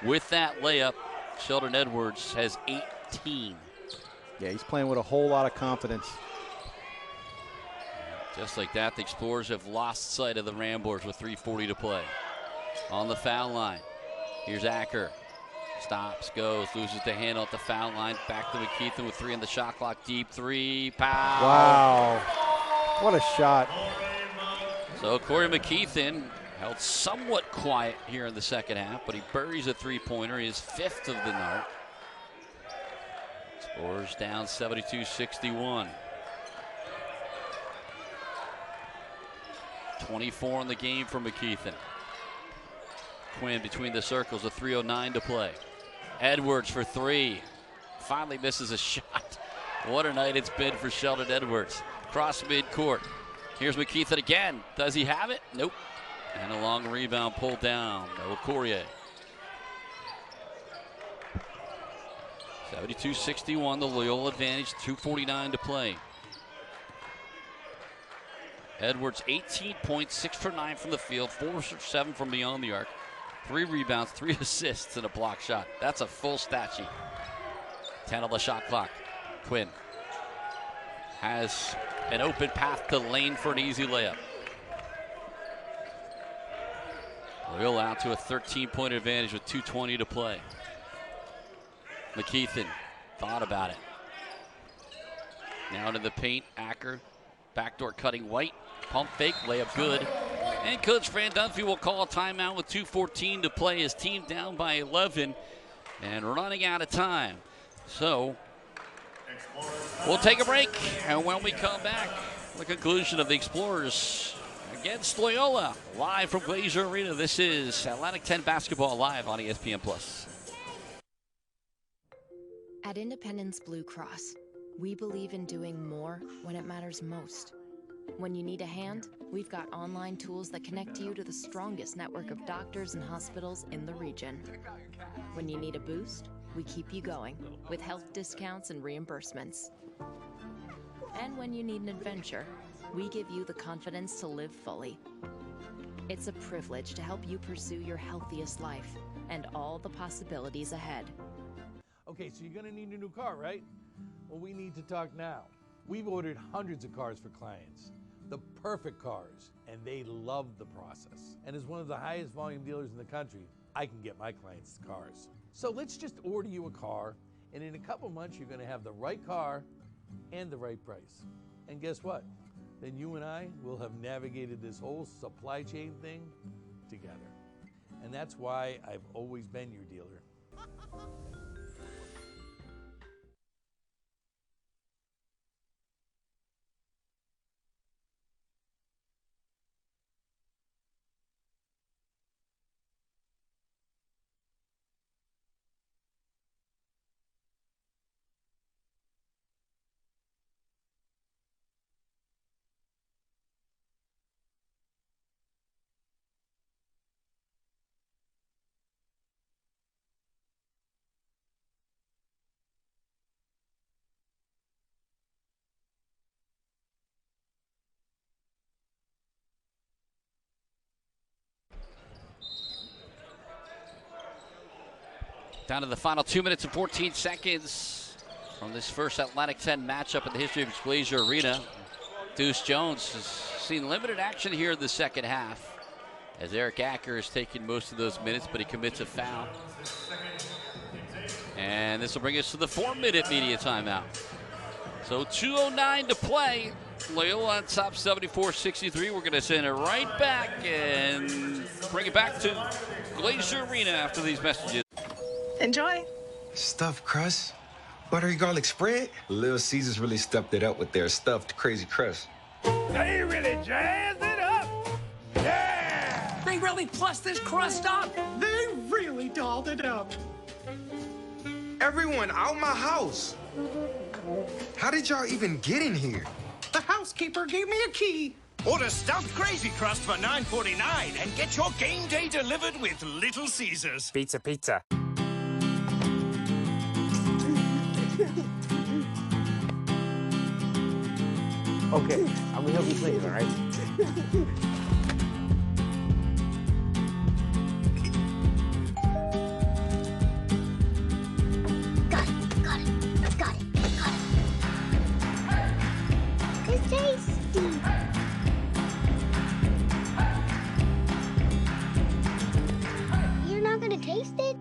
With that layup, Sheldon Edwards has 18. Yeah, he's playing with a whole lot of confidence. Just like that, the Explorers have lost sight of the Ramblers with 3:40 to play. On the foul line, here's Acker. Stops, goes, loses the handle at the foul line. Back to McKeithen with 3 on the shot clock. Deep 3, pow. Wow, what a shot. So Corey McKeithen held somewhat quiet here in the second half, but he buries a three-pointer, his 5th of the night. Explorers down 72-61. 24 in the game for McKeithen. Quinn between the circles, a 3:09 to play. Edwards for 3. Finally misses a shot. What a night it's been for Sheldon Edwards. Cross midcourt. Here's McKeithen again. Does he have it? Nope. And a long rebound pulled down. Noah Courier. 72-61, the Loyola advantage, 2:49 to play. Edwards, 18 points, 6 for 9 from the field, 4 for 7 from beyond the arc. 3 rebounds, 3 assists, and a block shot. That's a full stat sheet. 10 on the shot clock. Quinn has an open path to lane for an easy layup. Loyola out to a 13-point advantage with 2:20 to play. McKeithen thought about it. Now into the paint, Acker. Backdoor cutting White. Pump fake, layup good. And Coach Fran Dunphy will call a timeout with 2:14 to play. His team down by 11 and running out of time. So we'll take a break. And when we come back, the conclusion of the Explorers against Loyola. Live from Glazier Arena, this is Atlantic 10 Basketball live on ESPN+. At Independence Blue Cross, we believe in doing more when it matters most. When you need a hand, we've got online tools that connect you to the strongest network of doctors and hospitals in the region. When you need a boost, we keep you going with health discounts and reimbursements. And when you need an adventure, we give you the confidence to live fully. It's a privilege to help you pursue your healthiest life and all the possibilities ahead. Okay, so you're gonna need a new car, right? Well, we need to talk now. We've ordered hundreds of cars for clients, the perfect cars, and they love the process. And as one of the highest volume dealers in the country, I can get my clients cars. So let's just order you a car, and in a couple months, you're gonna have the right car and the right price. And guess what? Then you and I will have navigated this whole supply chain thing together. And that's why I've always been your dealer. Down to the final 2 minutes and 14 seconds from this first Atlantic 10 matchup in the history of Glacier Arena. Deuce Jones has seen limited action here in the second half as Eric Acker is taking most of those minutes, but he commits a foul. And this will bring us to the 4-minute media timeout. So 2:09 to play. Loyola on top 74-63. We're going to send it right back and bring it back to Glacier Arena after these messages. Enjoy. Stuffed crust? Buttery garlic spread? Little Caesars really stepped it up with their stuffed crazy crust. They really jazzed it up. Yeah! They really plussed this crust up. They really dolled it up. Everyone out my house. How did y'all even get in here? The housekeeper gave me a key. Order stuffed crazy crust for $9.49 and get your game day delivered with Little Caesars. Pizza, pizza. Okay, I'm gonna help you clean it, all right? Got it. It's tasty. You're not gonna taste it?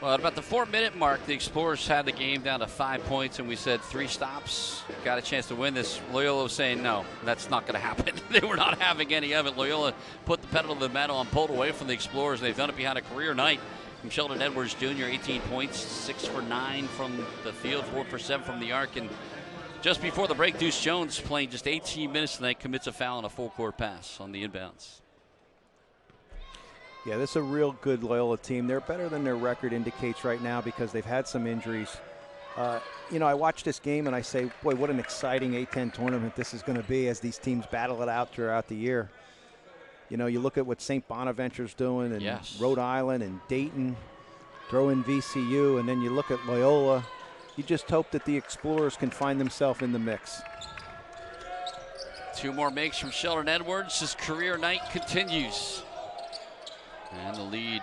Well, at about the 4-minute mark, the Explorers had the game down to 5 points, and we said 3 stops, got a chance to win this. Loyola was saying, no, that's not going to happen. They were not having any of it. Loyola put the pedal to the metal and pulled away from the Explorers. They've done it behind a career night from Sheldon Edwards Jr., 18 points, 6 for 9 from the field, 4 for 7 from the arc. And just before the break, Deuce Jones, playing just 18 minutes tonight, commits a foul on a full-court pass on the inbounds. Yeah, this is a real good Loyola team. They're better than their record indicates right now because they've had some injuries. You know, I watch this game and I say, boy, what an exciting A-10 tournament this is going to be as these teams battle it out throughout the year. You know, you look at what St. Bonaventure's doing and yes. Rhode Island and Dayton, throw in VCU, and then you look at Loyola. You just hope that the Explorers can find themselves in the mix. 2 more makes from Sheldon Edwards. His career night continues. And the lead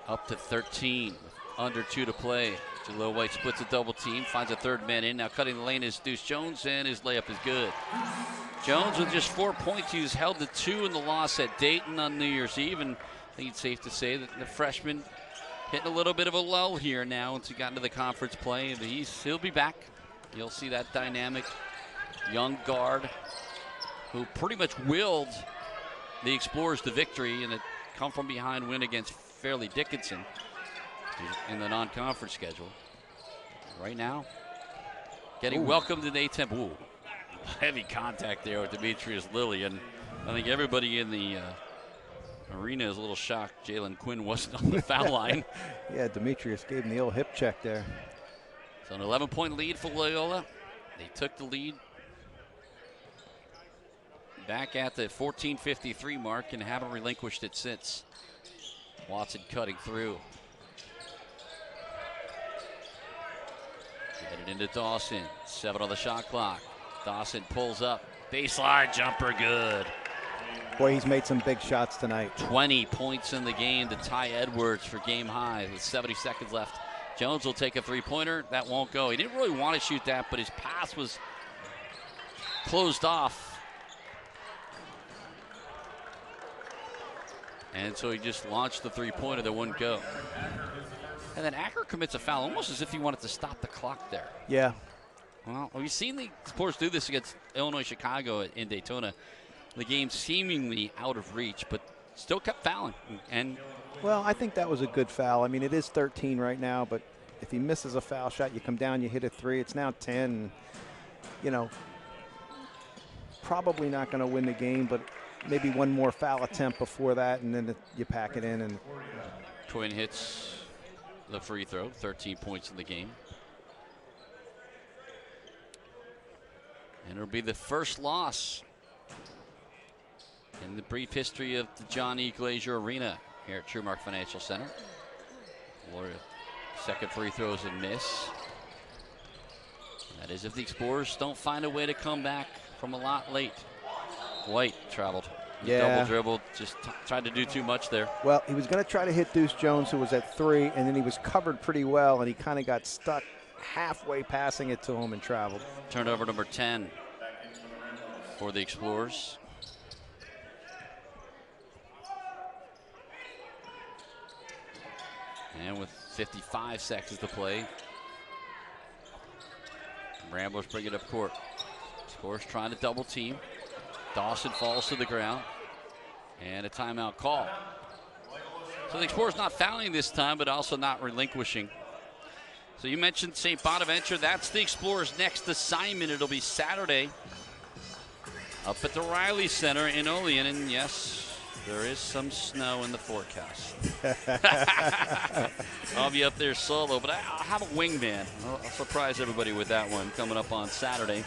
up to 13. Under 2 to play. Jalil White splits a double team, finds a third man in. Now cutting the lane is Deuce Jones, and his layup is good. Jones with just 4 points. He was held to 2 in the loss at Dayton on New Year's Eve, and I think it's safe to say that the freshman hitting a little bit of a lull here now once he got into the conference play. But he'll be back. You'll see that dynamic young guard who pretty much willed the Explorers to victory in a come-from-behind win against Fairleigh Dickinson in the non-conference schedule. Right now, getting welcomed in A-Temp. Ooh, heavy contact there with Demetrius Lilly, and I think everybody in the arena is a little shocked Jalen Quinn wasn't on the foul line. Yeah, Demetrius gave him the old hip check there. So an 11-point lead for Loyola. They took the lead back at the 14:53 mark and haven't relinquished it since. Watson cutting through. Headed into Dawson. 7 on the shot clock. Dawson pulls up. Baseline jumper good. Boy, he's made some big shots tonight. 20 points in the game to tie Edwards for game high with 70 seconds left. Jones will take a 3-pointer. That won't go. He didn't really want to shoot that, but his pass was closed off. And so he just launched the 3-pointer that wouldn't go. And then Acker commits a foul, almost as if he wanted to stop the clock there. Yeah. Well, we've seen the Explorers do this against Illinois Chicago in Daytona. The game seemingly out of reach, but still kept fouling. And well, I think that was a good foul. I mean, it is 13 right now, but if he misses a foul shot, you come down, you hit a 3. It's now 10. You know, probably not going to win the game, but maybe one more foul attempt before that, and then you pack it in. And Quinn hits the free throw, 13 points in the game. And it'll be the first loss in the brief history of the John E. Glazier Arena here at Trumark Financial Center. Second free throw is a miss. That is if the Explorers don't find a way to come back from a lot late. White traveled. Double dribbled, just tried to do too much there. Well, he was going to try to hit Deuce Jones, who was at 3, and then he was covered pretty well, and he kind of got stuck halfway passing it to him and traveled. Turnover number 10 for the Explorers. And with 55 seconds to play, Ramblers bring it up court. Explorers trying to double team. Dawson falls to the ground, and a timeout call. So the Explorers not fouling this time, but also not relinquishing. So you mentioned St. Bonaventure. That's the Explorers' next assignment. It'll be Saturday up at the Riley Center in Olean, and yes, there is some snow in the forecast. I'll be up there solo, but I'll have a wingman. I'll surprise everybody with that one coming up on Saturday.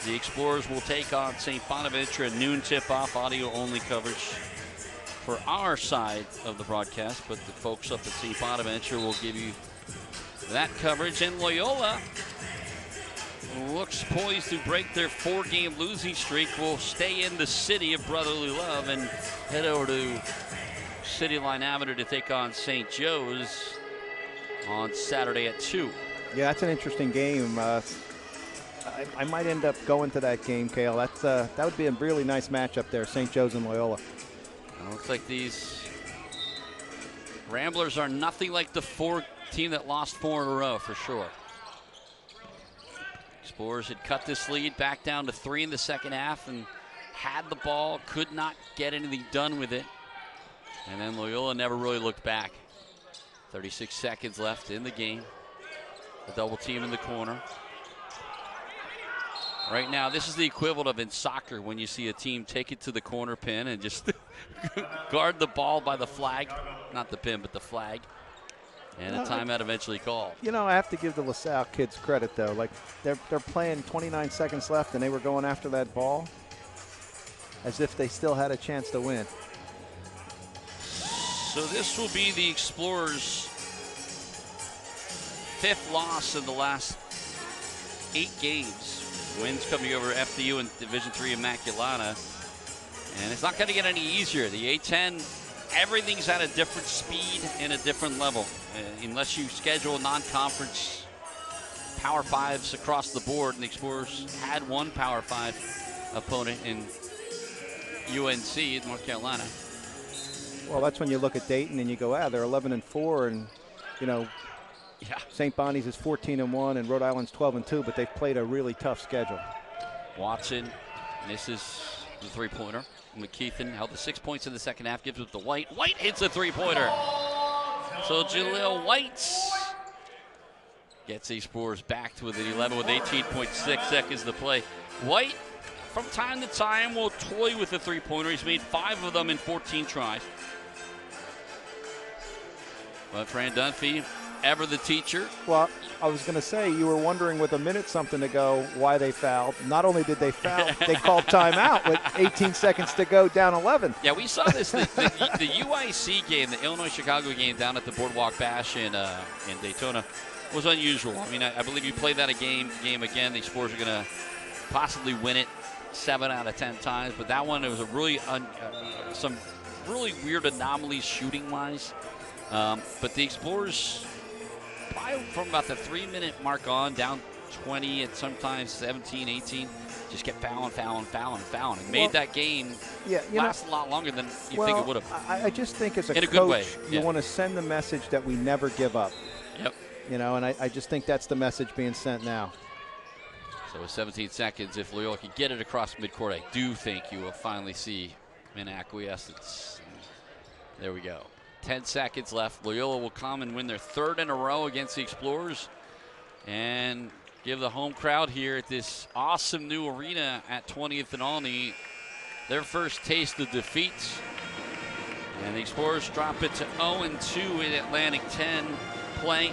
The Explorers will take on St. Bonaventure at noon tip-off, audio-only coverage for our side of the broadcast, but the folks up at St. Bonaventure will give you that coverage. And Loyola looks poised to break their 4-game losing streak. Will stay in the city of brotherly love and head over to City Line Avenue to take on St. Joe's on Saturday at 2. Yeah, that's an interesting game. I might end up going to that game, Cale. That would be a really nice matchup there, St. Joe's and Loyola. It looks like these Ramblers are nothing like the team that lost 4 in a row, for sure. Explorers had cut this lead back down to 3 in the second half and had the ball, could not get anything done with it. And then Loyola never really looked back. 36 seconds left in the game. A double team in the corner. Right now, this is the equivalent of in soccer when you see a team take it to the corner pin and just guard the ball by the flag. Not the pin, but the flag. And a timeout eventually called. You know, I have to give the LaSalle kids credit, though. Like, they're playing 29 seconds left, and they were going after that ball as if they still had a chance to win. So this will be the Explorers' 5th loss in the last 8 games. Wins coming over FDU in Division III Immaculata. And it's not going to get any easier. The A10, everything's at a different speed and a different level. Unless you schedule non-conference Power 5s across the board, and the Explorers had one Power 5 opponent in UNC, North Carolina. Well, that's when you look at Dayton and you go, they're 11-4, and St. Bonnie's is 14-1, and Rhode Island's 12-2, but they've played a really tough schedule. Watson misses the three-pointer. McKeithen held the 6 points in the second half, gives it to White. White hits a three-pointer. So Jaleel White gets the Explorers back to within 11 with 18.6 seconds to play. White, from time to time, will toy with the three-pointer. He's made 5 of them in 14 tries. But Fran Dunphy, ever the teacher. Well, I was going to say, you were wondering with a minute something to go why they fouled. Not only did they foul, they called timeout with 18 seconds to go, down 11. Yeah, we saw this, the UIC game, the Illinois-Chicago game down at the Boardwalk Bash in Daytona was unusual. I mean, I believe you play that game again, the Explorers are going to possibly win it 7 out of 10 times. But that one, it was a really some really weird anomalies shooting-wise. But the Explorers, probably from about the 3-minute mark on, down 20 and sometimes 17, 18, just kept fouling, and made that game last a lot longer than you think it would have. I just think as a coach, good way. You want to send the message that we never give up. Yep. And I just think that's the message being sent now. So with 17 seconds, if Loyola can get it across midcourt, I do think you will finally see an acquiescence. There we go. 10 seconds left. Loyola will come and win their 3rd in a row against the Explorers and give the home crowd here at this awesome new arena at 20th and Olney their first taste of defeat. And the Explorers drop it to 0-2 in Atlantic 10 play.